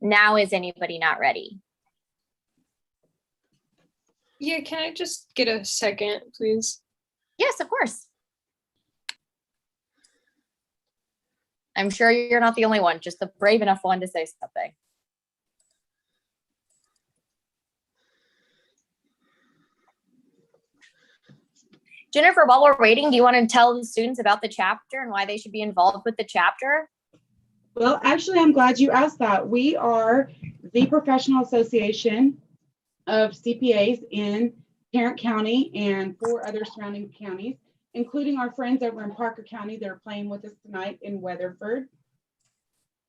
Now is anybody not ready? Yeah, can I just get a second, please? Yes, of course. I'm sure you're not the only one, just the brave enough one to say something. Jennifer, while we're waiting, do you want to tell the students about the chapter and why they should be involved with the chapter? Well, actually, I'm glad you asked that. We are the professional association of CPAs in Tarrant County and 4 other surrounding counties, including our friends over in Parker County that are playing with us tonight in Weatherford.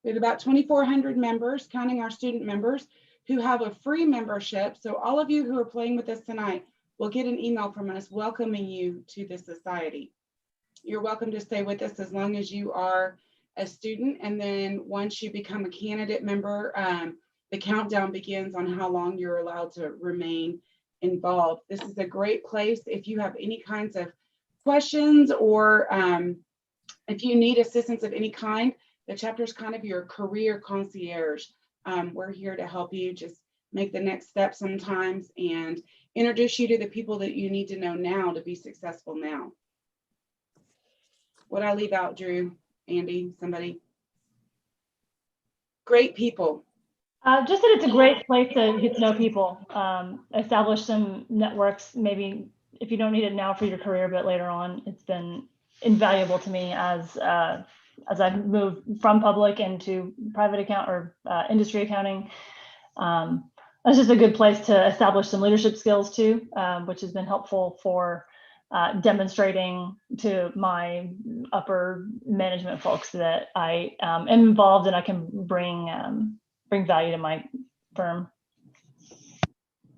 We have about 2,400 members, counting our student members, who have a free membership. So all of you who are playing with us tonight will get an email from us welcoming you to the society. You're welcome to stay with us as long as you are a student. And then once you become a candidate member, the countdown begins on how long you're allowed to remain involved. This is a great place if you have any kinds of questions or if you need assistance of any kind. The chapter is kind of your career concierge. We're here to help you just make the next step sometimes and introduce you to the people that you need to know now to be successful now. What I leave out, Drew, Andy, somebody? Great people. Just that it's a great place to get to know people, establish some networks. Maybe if you don't need it now for your career, but later on, it's been invaluable to me as I've moved from public into private account or industry accounting. That's just a good place to establish some leadership skills too, which has been helpful for demonstrating to my upper management folks that I am involved and I can bring value to my firm.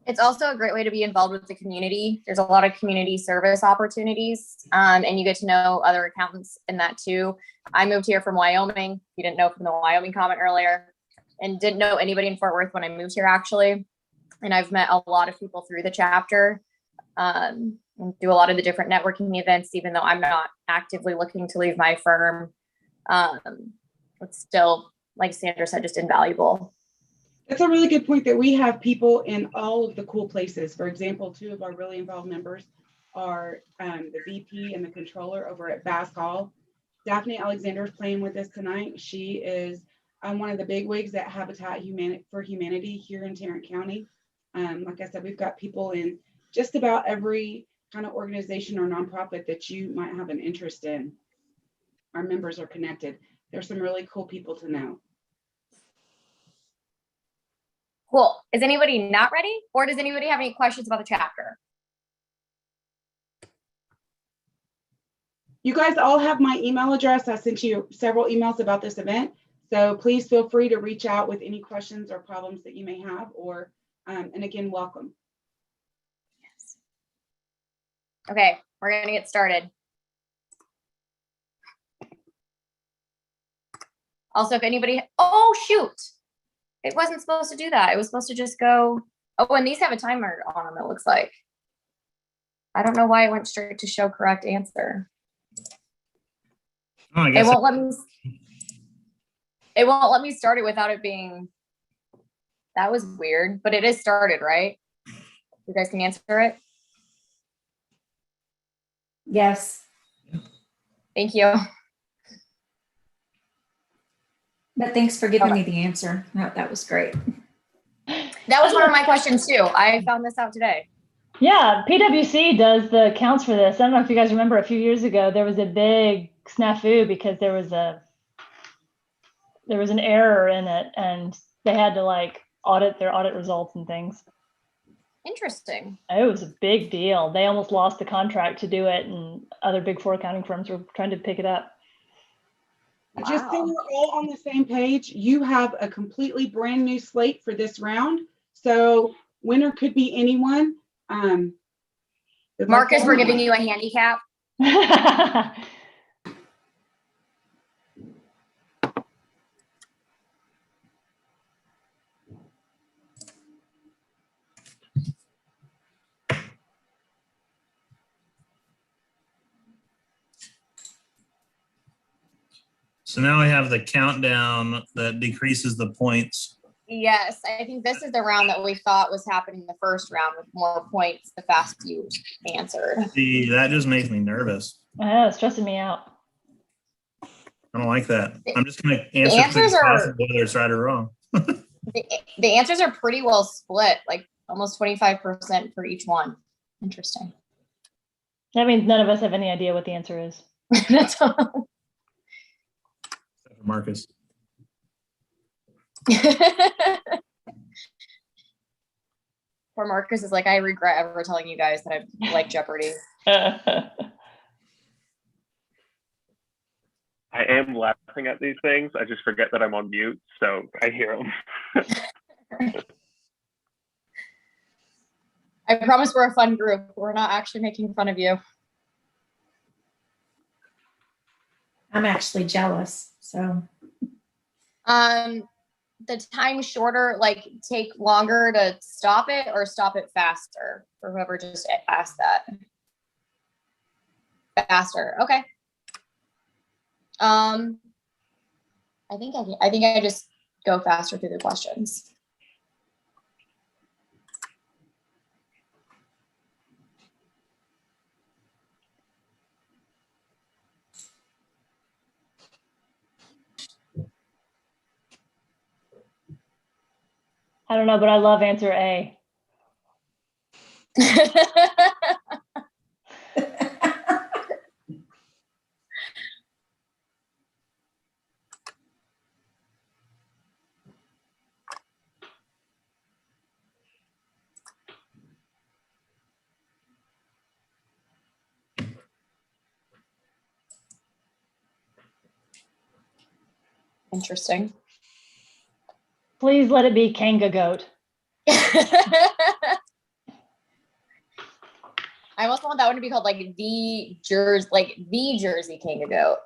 It's also a great way to be involved with the community. There's a lot of community service opportunities, and you get to know other accountants in that too. I moved here from Wyoming. You didn't know from the Wyoming comment earlier, and didn't know anybody in Fort Worth when I moved here actually. And I've met a lot of people through the chapter, and do a lot of the different networking events, even though I'm not actively looking to leave my firm. It's still, like Sandra said, just invaluable. That's a really good point that we have people in all of the cool places. For example, 2 of our really involved members are the VP and the controller over at Bass Hall. Daphne Alexander is playing with us tonight. She is one of the big wigs at Habitat for Humanity here in Tarrant County. Like I said, we've got people in just about every kind of organization or nonprofit that you might have an interest in. Our members are connected. There's some really cool people to know. Cool. Is anybody not ready? Or does anybody have any questions about the chapter? You guys all have my email address. I sent you several emails about this event. So please feel free to reach out with any questions or problems that you may have, or, and again, welcome. Yes. Okay, we're gonna get started. Also, if anybody, oh shoot. It wasn't supposed to do that. It was supposed to just go, oh, and these have a timer on them, it looks like. I don't know why it went straight to show correct answer. Oh, I guess it won't let me start it without it being, that was weird, but it is started, right? You guys can answer it? Yes. Thank you. But thanks for giving me the answer. That was great. That was one of my questions too. I found this out today. Yeah, PwC does the accounts for this. I don't know if you guys remember a few years ago, there was a big snafu because there was an error in it and they had to like audit their audit results and things. Interesting. It was a big deal. They almost lost the contract to do it and other Big 4 accounting firms were trying to pick it up. Just so we're all on the same page, you have a completely brand new slate for this round. So winner could be anyone. Marcus, we're giving you a handicap. So now I have the countdown that decreases the points. Yes, I think this is the round that we thought was happening the first round with more points the faster you answered. See, that just makes me nervous. I know, it's stressing me out. I don't like that. I'm just going to The answer as quick as answers are- possible, whether it's right or wrong. The answers are pretty well split, like almost 25% for each one. Interesting. That means none of us have any idea what the answer is. That's all. Marcus. Poor Marcus is like, I regret ever telling you guys that I like Jeopardy. I am laughing at these things. I just forget that I'm on mute, so I hear them. I promise we're a fun group. We're not actually making fun of you. I'm actually jealous. So The time shorter, like take longer to stop it or stop it faster for whoever just asked that. Faster. Okay. I think I just go faster through the questions. I don't know, but I love answer A. Interesting. Please let it be Kanga goat. I almost want that one to be called like the Jersey King of Goat.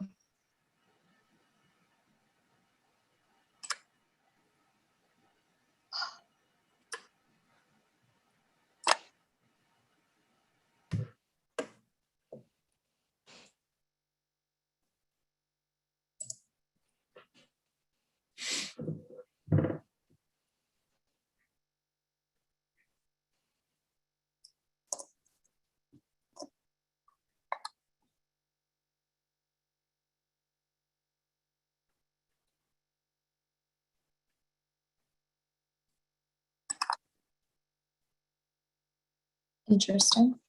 Interesting.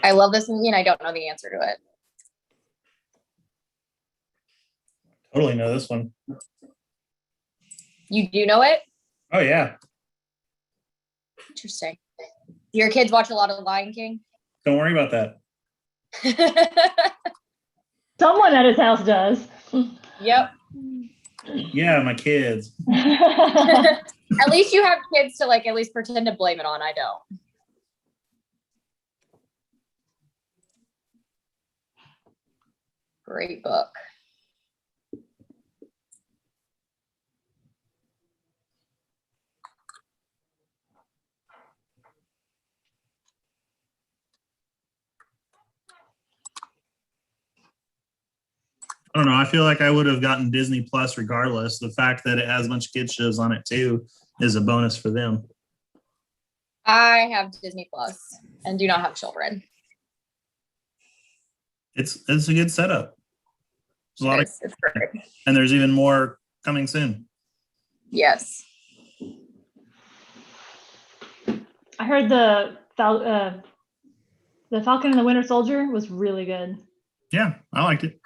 I love this movie and I don't know the answer to it. Totally know this one. You do know it? Oh, yeah. Interesting. Do your kids watch a lot of Lion King? Don't worry about that. Someone at his house does. Yep. Yeah, my kids. At least you have kids to like at least pretend to blame it on. I don't. Great book. I don't know. I feel like I would have gotten Disney Plus regardless. The fact that it has a bunch of kids shows on it too is a bonus for them. I have Disney Plus and do not have children. It's a good setup. There's a lot It's great. and there's even more coming soon. Yes. I heard the Falcon and the Winter Soldier was really good. Yeah, I liked it.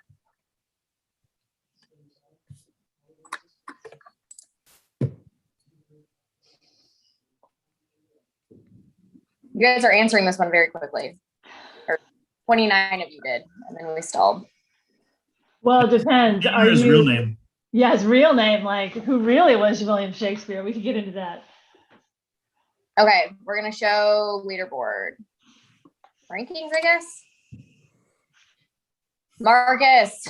You guys are answering this one very quickly. Or 29 of you did, and then we stalled. Well, it depends. Are His you? real name. Yeah, his real name, like who really was William Shakespeare. We could get into that. Okay, we're gonna show leaderboard rankings, I guess. Marcus.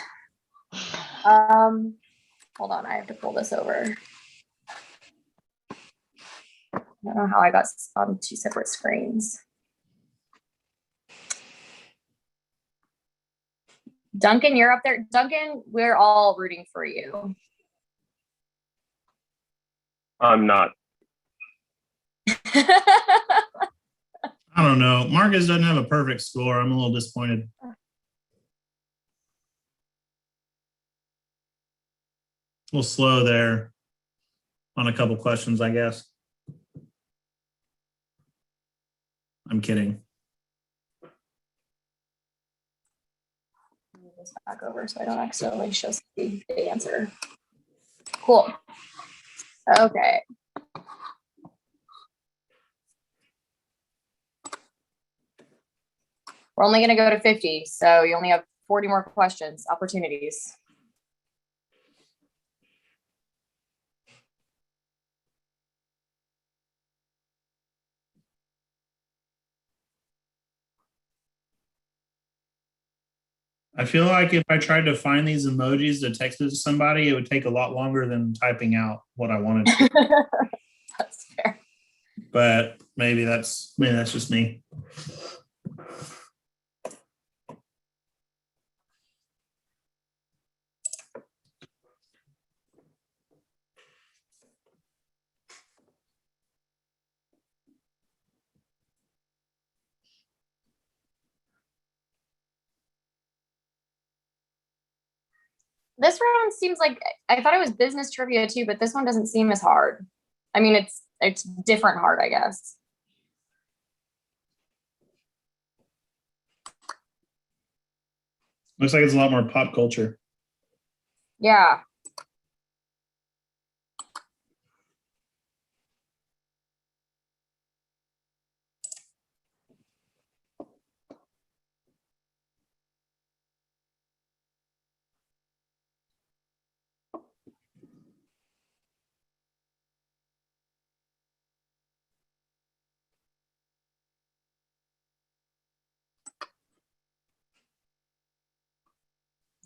Hold on, I have to pull this over. I don't know how I got on two separate screens. Duncan, you're up there. Duncan, we're all rooting for you. I'm not. I don't know. Marcus doesn't have a perfect score. I'm a little disappointed. A little slow there on a couple questions, I guess. I'm kidding. Move this back over so I don't accidentally show the answer. Cool. Okay. We're only going to go to 50, so you only have 40 more questions, opportunities. I feel like if I tried to find these emojis to text it to somebody, it would take a lot longer than typing out what I wanted to. That's fair. But maybe that's just me. This round seems like, I thought it was business trivia too, but this one doesn't seem as hard. I mean, it's different hard, I guess. Looks like it's a lot more pop culture. Yeah.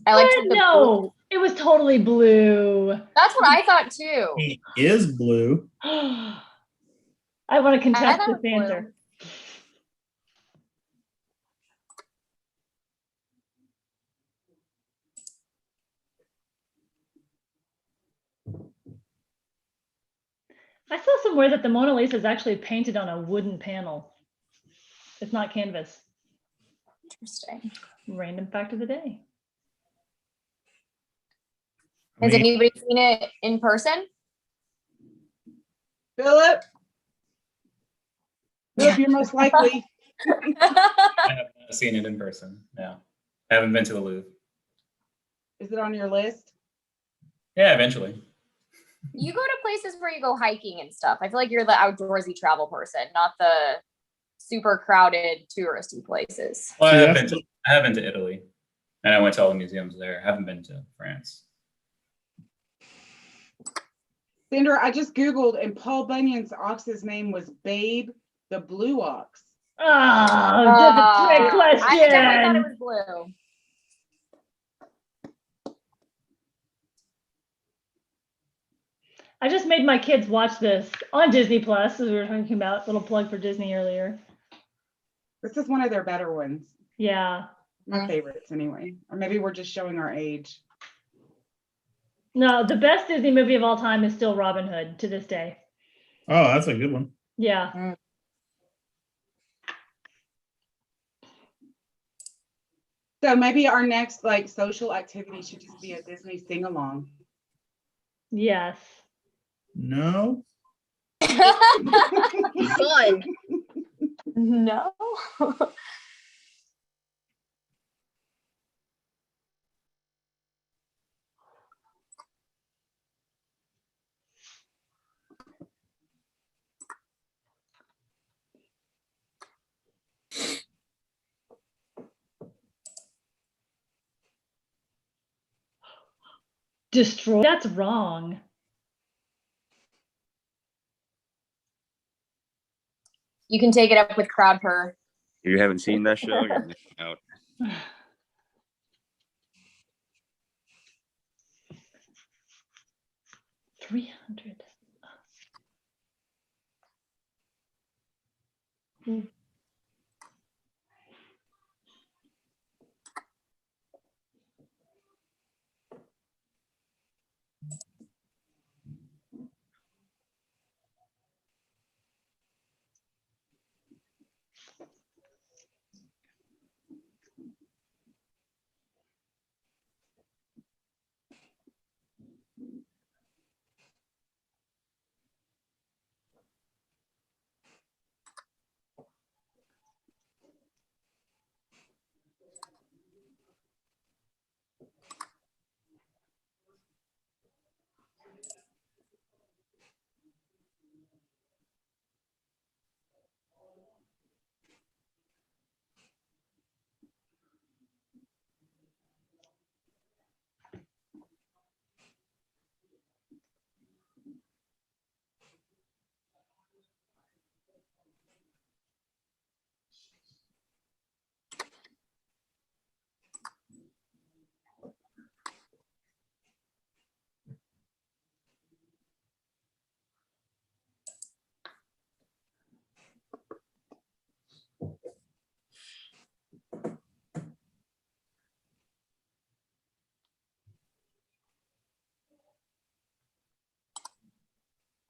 I liked the No, it was totally blue. That's what I thought too. He is blue. I want to contest thought this it was answer. I saw somewhere that the Mona Lisa is actually painted on a wooden panel. It's not canvas. Interesting. Random fact of the day. Has anybody seen it in person? Philip? Philip, you're most likely. I have not seen it in person. No, I haven't been to the Louvre. Is it on your list? Yeah, eventually. You go to places where you go hiking and stuff. I feel like you're the outdoorsy travel person, not the super crowded touristy places. Well, I have been to Italy, and I went to all the museums there. I haven't been to France. Cinder, I just Googled and Paul Bunyan's ox's name was Babe the Blue Ox. Oh, that's a trick question. I definitely thought it was blue. I just made my kids watch this on Disney Plus, as we were talking about. Little plug for Disney earlier. This is one of their better ones. Yeah. My favorites anyway. Or maybe we're just showing our age. No, the best Disney movie of all time is still Robin Hood to this day. Oh, that's a good one. Yeah. So maybe our next like social activity should just be a Disney sing-along. Yes. No. Fun. No. Destroy. That's wrong. You can take it up with crowd purr. You haven't seen that show? You're missing out. $300.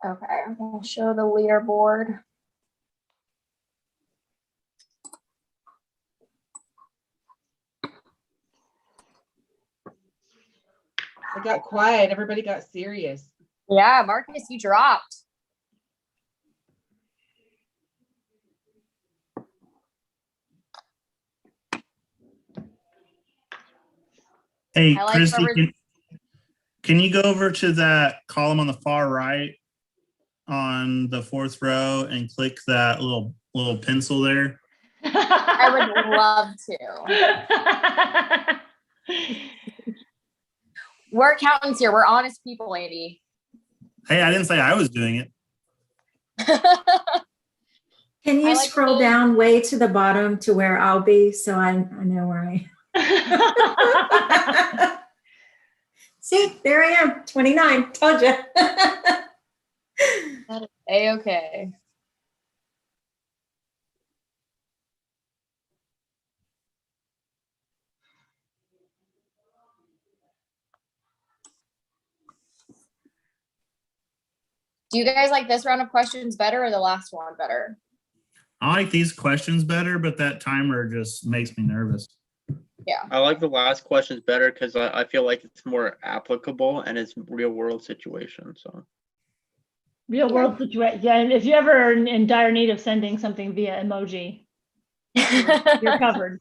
Okay, I'll show the leaderboard. It got quiet. Everybody got serious. Yeah, Marcus, you dropped. Hey, I like Christy, whoever- can you go over to that column on the far right on the fourth row and click that little pencil there? I would love to. We're accountants here. We're honest people, Andy. Hey, I didn't say I was doing it. Can you like scroll the- down way to the bottom to where I'll be so I know where I am? See, there I am, 29. Told you. That is A-okay. Do you guys like this round of questions better or the last one better? I like these questions better, but that timer just makes me nervous. Yeah. I like the last questions better because I feel like it's more applicable and it's real world situation. So Real world situation. Yeah, and if you ever are in dire need of sending something via emoji, you're covered.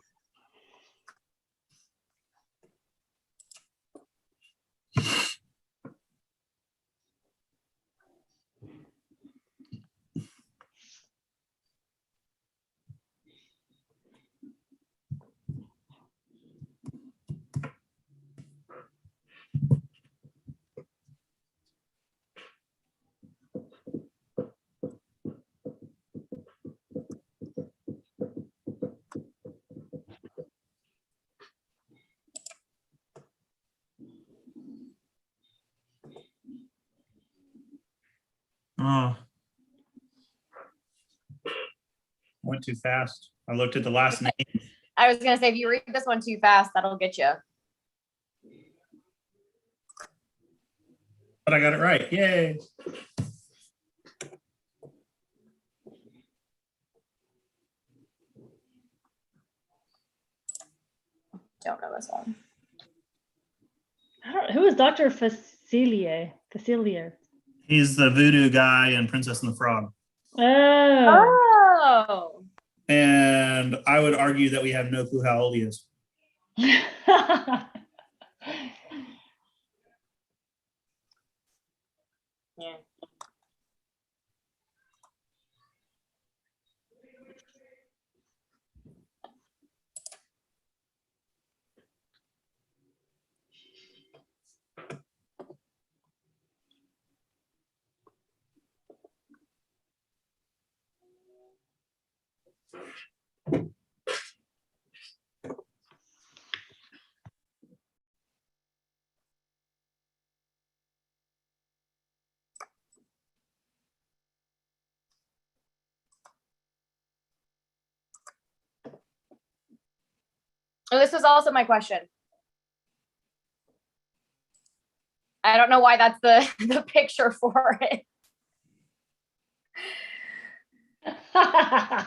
Oh, went too fast. I looked at the last name. I was gonna say, if you read this one too fast, that'll get you. But I got it right. Yay. Don't know this one. Who is Dr. Facilier? He's the voodoo guy in Princess and the Frog. Oh. And I would argue that we have no clue how old he is. Yeah. Oh, this was also my question. I don't know why that's the picture for it. I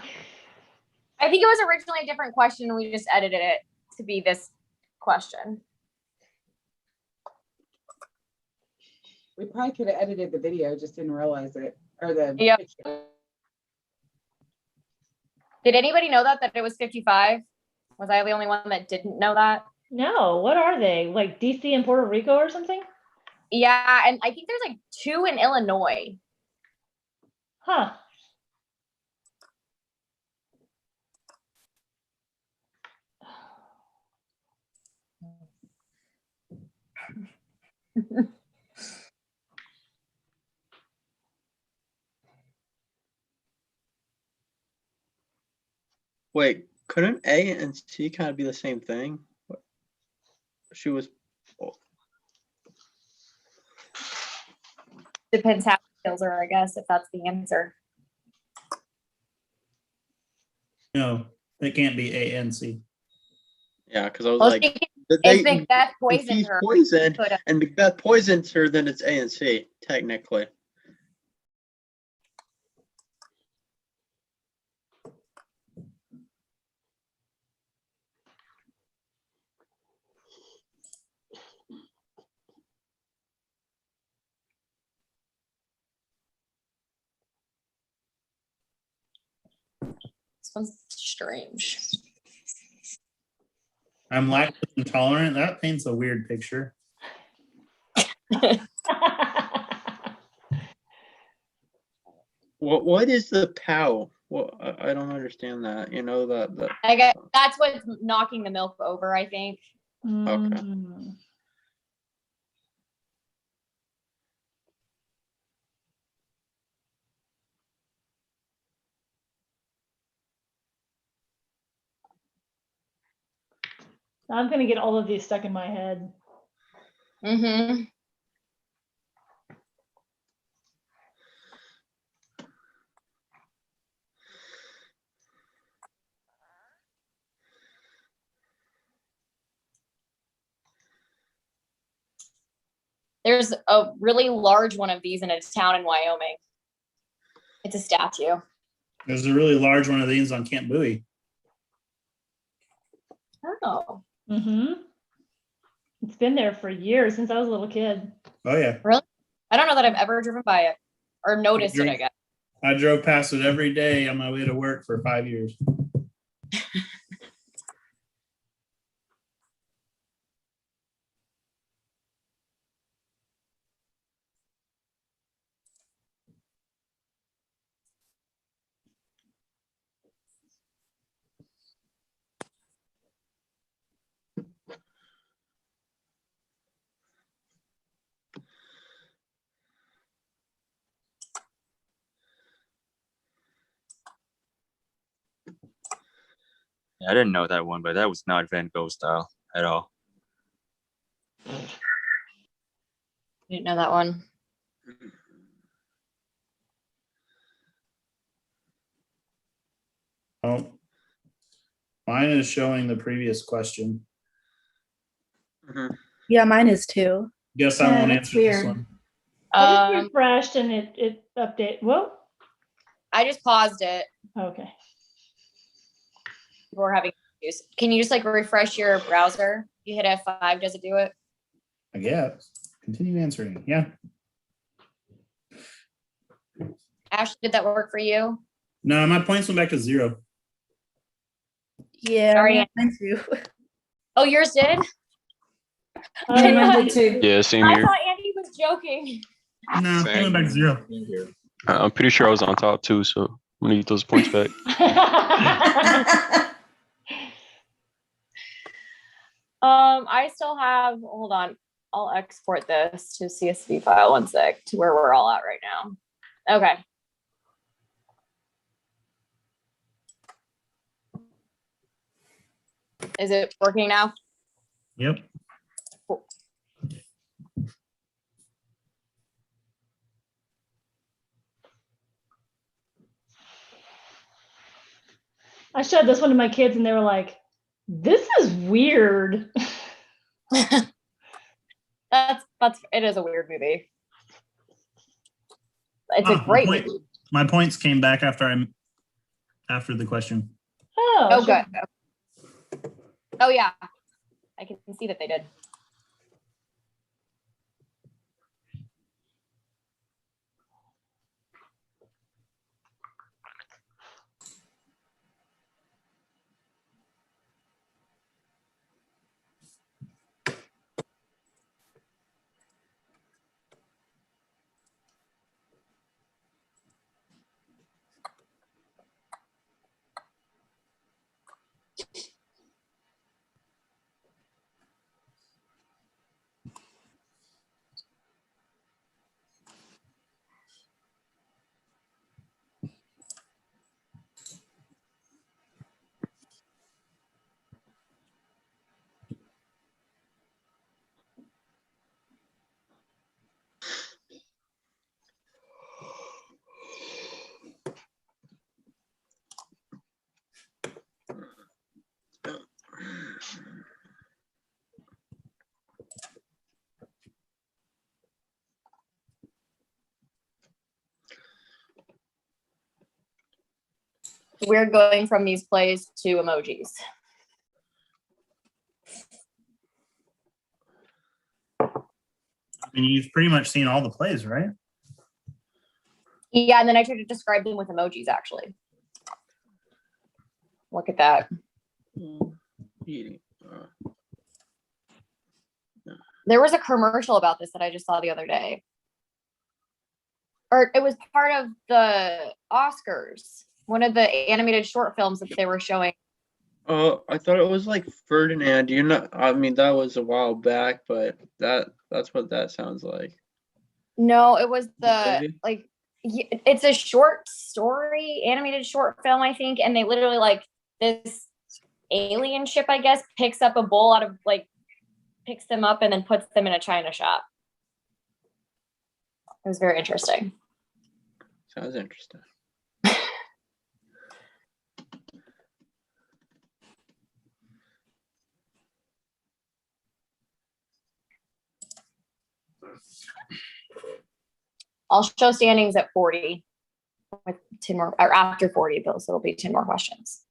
think it was originally a different question and we just edited it to be this question. We probably could have edited the video, just didn't realize it. Or the Yep. picture. Did anybody know that it was 55? Was I the only one that didn't know that? No, what are they? Like DC and Puerto Rico or something? Yeah, and I think there's like 2 in Illinois. Huh. wait, couldn't A and C kind of be the same thing? She was. Depends how skills are, I guess, if that's the answer. No, it can't be A and C. Yeah, because I was Well, like, if Macbeth poisoned he's her, poisoned, could've- and Macbeth poisons her, then it's A and C technically. Sounds strange. I'm lactose intolerant. That paints a weird picture. What is the POW? Well, I don't understand that. You know that. I guess that's what's knocking the milk over, I think. Okay. I'm gonna get all of these stuck in my head. Mm-hmm. There's a really large one of these in a town in Wyoming. It's a statue. There's a really large one of these on Camp Bowie. Oh. Mm-hmm. It's been there for years, since I was a little kid. Oh yeah. Really? I don't know that I've ever driven by it or noticed it, I guess. I drove past it every day on my way to work for 5 years. I didn't know that one, but that was not Van Gogh style at all. Didn't know that one. Oh, mine is showing the previous question. Yeah, mine is too. Guess I won't answer this one. I just refreshed and it update. Whoa. I just paused it. Okay. We're having issues. Can you just like refresh your browser? You hit F5, does it do it? I guess. Continue answering. Yeah. Ashley, did that work for you? No, my points went back to 0. Yeah, Sorry. mine too. Oh, yours did? Mine did too. Yeah, same I here. thought Andy was joking. No, it went back to 0. I'm pretty sure I was on top too, so I'm gonna get those points back. I still have, hold on. I'll export this to CSV file 1 sec to where we're all at right now. Okay. Is it working now? Yep. Cool. I showed this one to my kids and they were like, this is weird. It is a weird movie. It's a great movie. My points came back after the question. Oh, good. Oh yeah, I can see that they did. We're going from these plays to emojis. I mean, you've pretty much seen all the plays, right? Yeah, and then I tried to describe them with emojis, actually. Look at that. Eating. There was a commercial about this that I just saw the other day. Or it was part of the Oscars, one of the animated short films that they were showing. I thought it was like Ferdinand. You're not. I mean, that was a while back, but that's what that sounds like. No, it was Maybe? it's a short story, animated short film, I think, and they literally like this alien ship, I guess, picks up a bowl out of picks them up and then puts them in a china shop. It was very interesting. Sounds interesting. I'll show standings at 40 with 10 more, or after 40, so it'll be 10 more questions.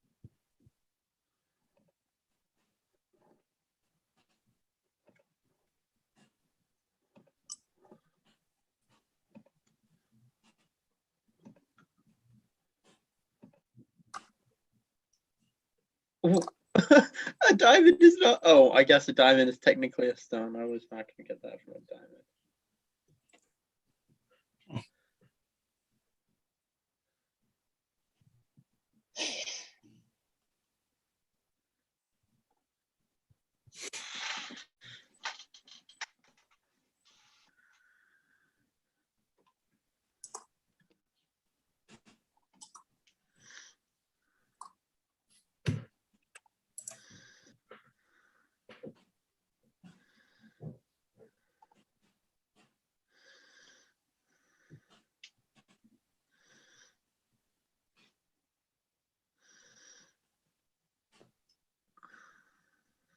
A diamond is not. Oh, I guess a diamond is technically a stone. I was not going to get that from a diamond.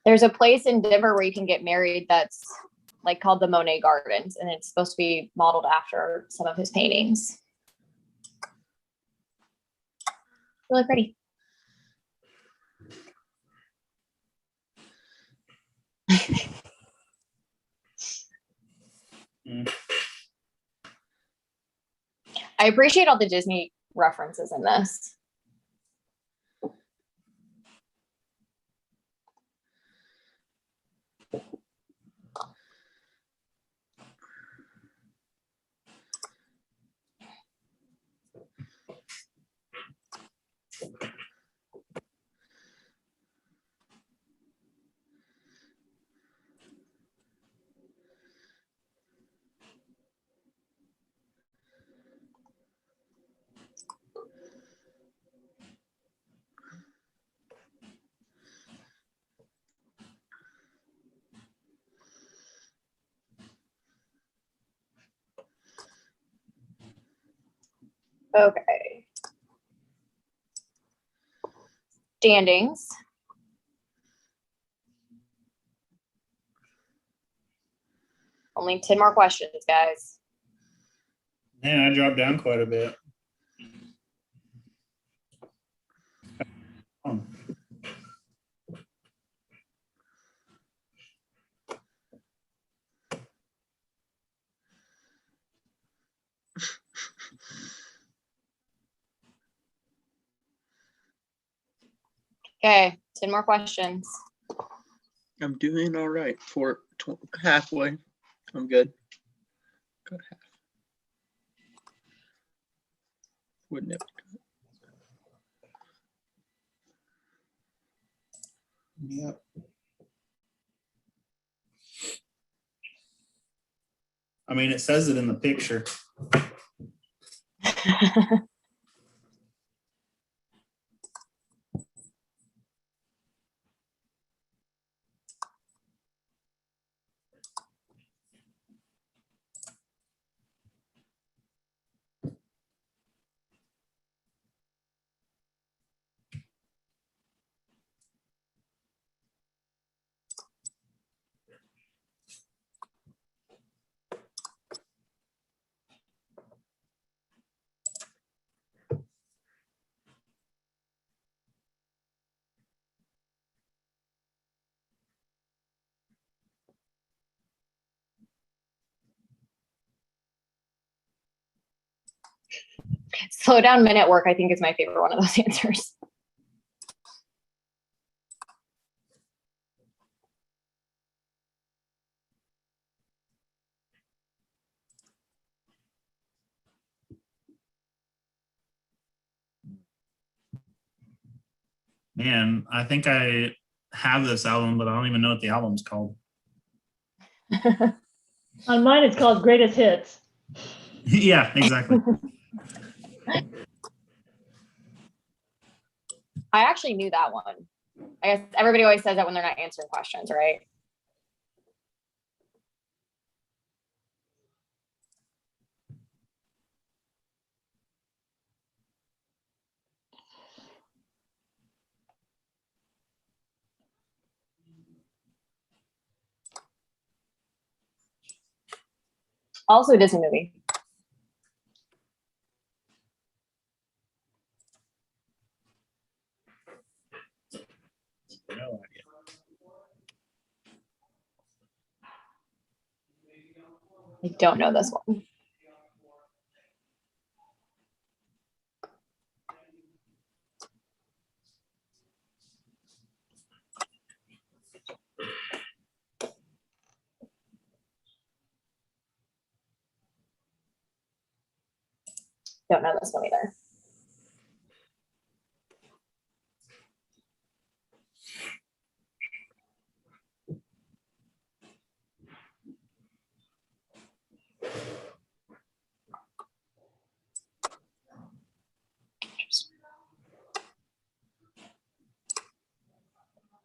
There's a place in Denver where you can get married that's like called the Monet Gardens, and it's supposed to be modeled after some of his paintings. Really pretty. I appreciate all the Disney references in this. Okay. Standings. Only 10 more questions, guys. Man, I dropped down quite a bit. Okay, 10 more questions. I'm doing all right for halfway. I'm good. Good half. Wouldn't it? Yep. I mean, it says it in the picture. Slow down, men at work, I think is my favorite one of those answers. Man, I think I have this album, but I don't even know what the album's called. On mine, it's called Greatest Hits. Yeah, exactly. I actually knew that one. I guess everybody always says that when they're not answering questions, right? Also a Disney movie. No idea. I don't know this one. Don't know this one either.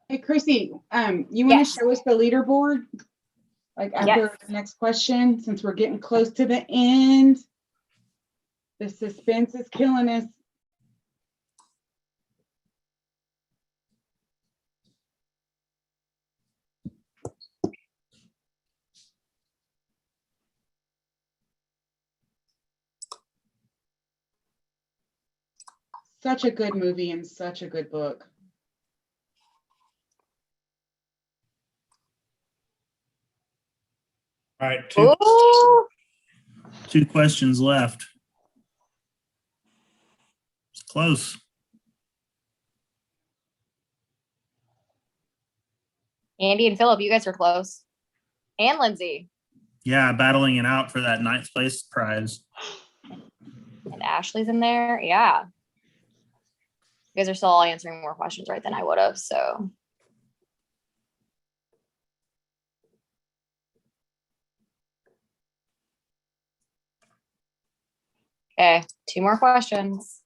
Hey, Chrissy, you want to Yes. show us the leaderboard? Like after the next question, since we're getting close to the end. The suspense is killing us. Such a good movie and such a good book. All right, Ooh. two questions left. It's close. Andy and Philip, you guys are close. And Lindsay. Yeah, battling it out for that 9th place prize. And Ashley's in there. Yeah. You guys are still all answering more questions right than I would have, so. Okay, 2 more questions.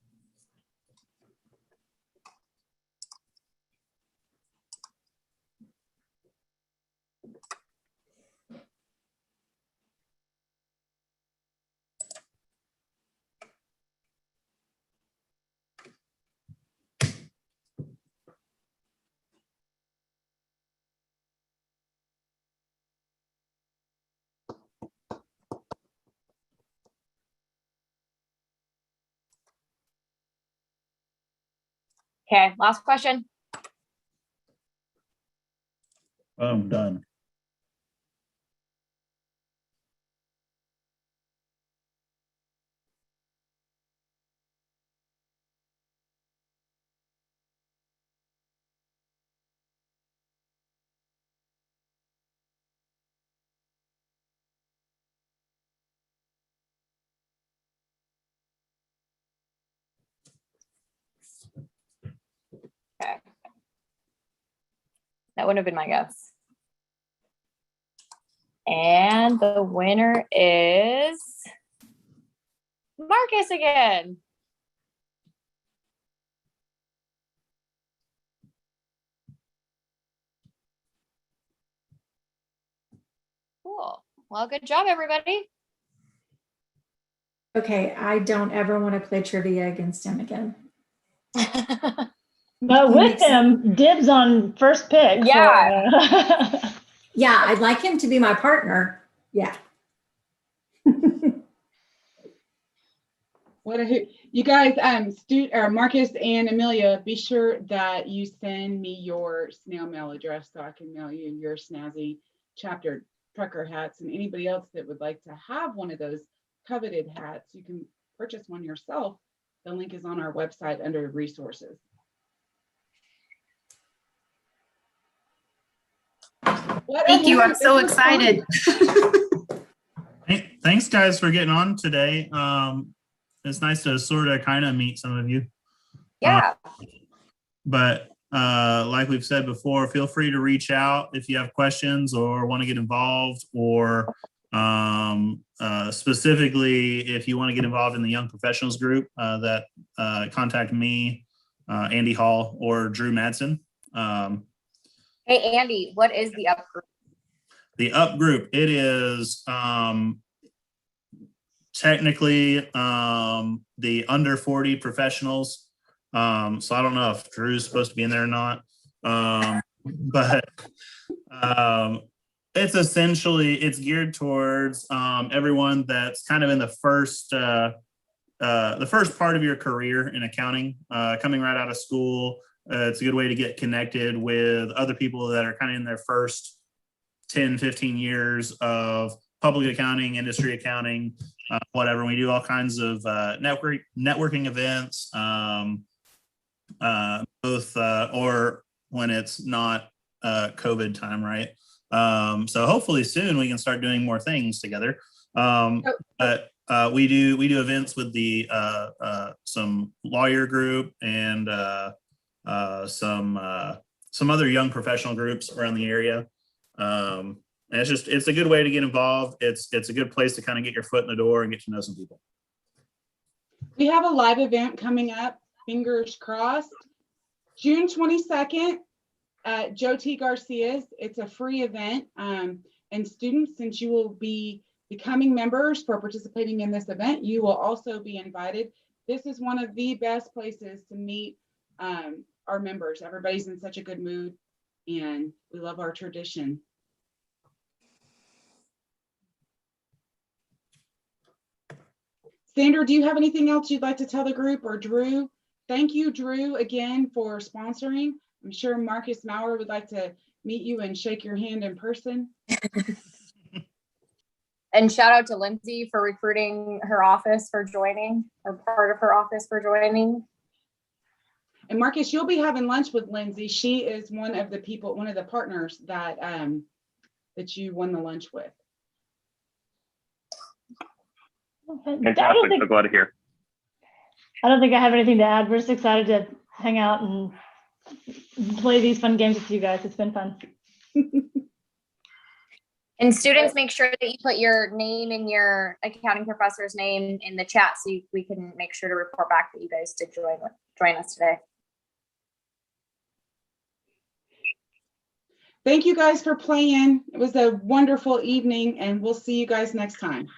Okay, last question. I'm done. Okay. That wouldn't have been my guess. And the winner is Marcus again. Cool. Well, good job, everybody. Okay, I don't ever want to play trivia against him again. But with him, dibs on first pick. Yeah. Yeah, I'd like him to be my partner. Yeah. What a hoot. You guys, Marcus and Amelia, be sure that you send me your snail mail address so I can mail you your snazzy chapter trucker hats, and anybody else that would like to have one of those coveted hats, you can purchase one yourself. The link is on our website under resources. Thank you. I'm so excited. Thanks, guys, for getting on today. It's nice to sort of kind of meet some of you. Yeah. But like we've said before, feel free to reach out if you have questions or want to get involved, or specifically if you want to get involved in the Young Professionals group, that contact me, Andy Hall, or Drew Madsen. Hey, Andy, what is the up group? The up group, it is technically the under 40 professionals. So I don't know if Drew's supposed to be in there or not. But it's essentially, it's geared towards everyone that's kind of in the first part of your career in accounting, coming right out of school. It's a good way to get connected with other people that are kind of in their first 10, 15 years of public accounting, industry accounting, whatever. We do all kinds of networking events, both or when it's not COVID time, right? So hopefully soon we can start doing more things together. But we do events with the some lawyer group and some other young professional groups around the area. And it's a good way to get involved. It's a good place to kind of get your foot in the door and get to know some people. We have a live event coming up, fingers crossed, June 22nd at Joe T. Garcia's. It's a free event. And students, since you will be becoming members for participating in this event, you will also be invited. This is one of the best places to meet our members. Everybody's in such a good mood and we love our tradition. Sandra, do you have anything else you'd like to tell the group, or Drew? Thank you, Drew, again for sponsoring. I'm sure Marcus Maurer would like to meet you and shake your hand in person. And shout out to Lindsay for recruiting her office for joining, or part of her office for joining. And Marcus, you'll be having lunch with Lindsay. She is one of the people, one of the partners that that you won the lunch with. Fantastic. So glad to hear. I don't think I have anything to add. We're just excited to hang out and play these fun games with you guys. It's been fun. And students, make sure that you put your name and your accounting professor's name in the chat so we can make sure to report back that you guys did join us today. Thank you guys for playing. It was a wonderful evening and we'll see you guys next time.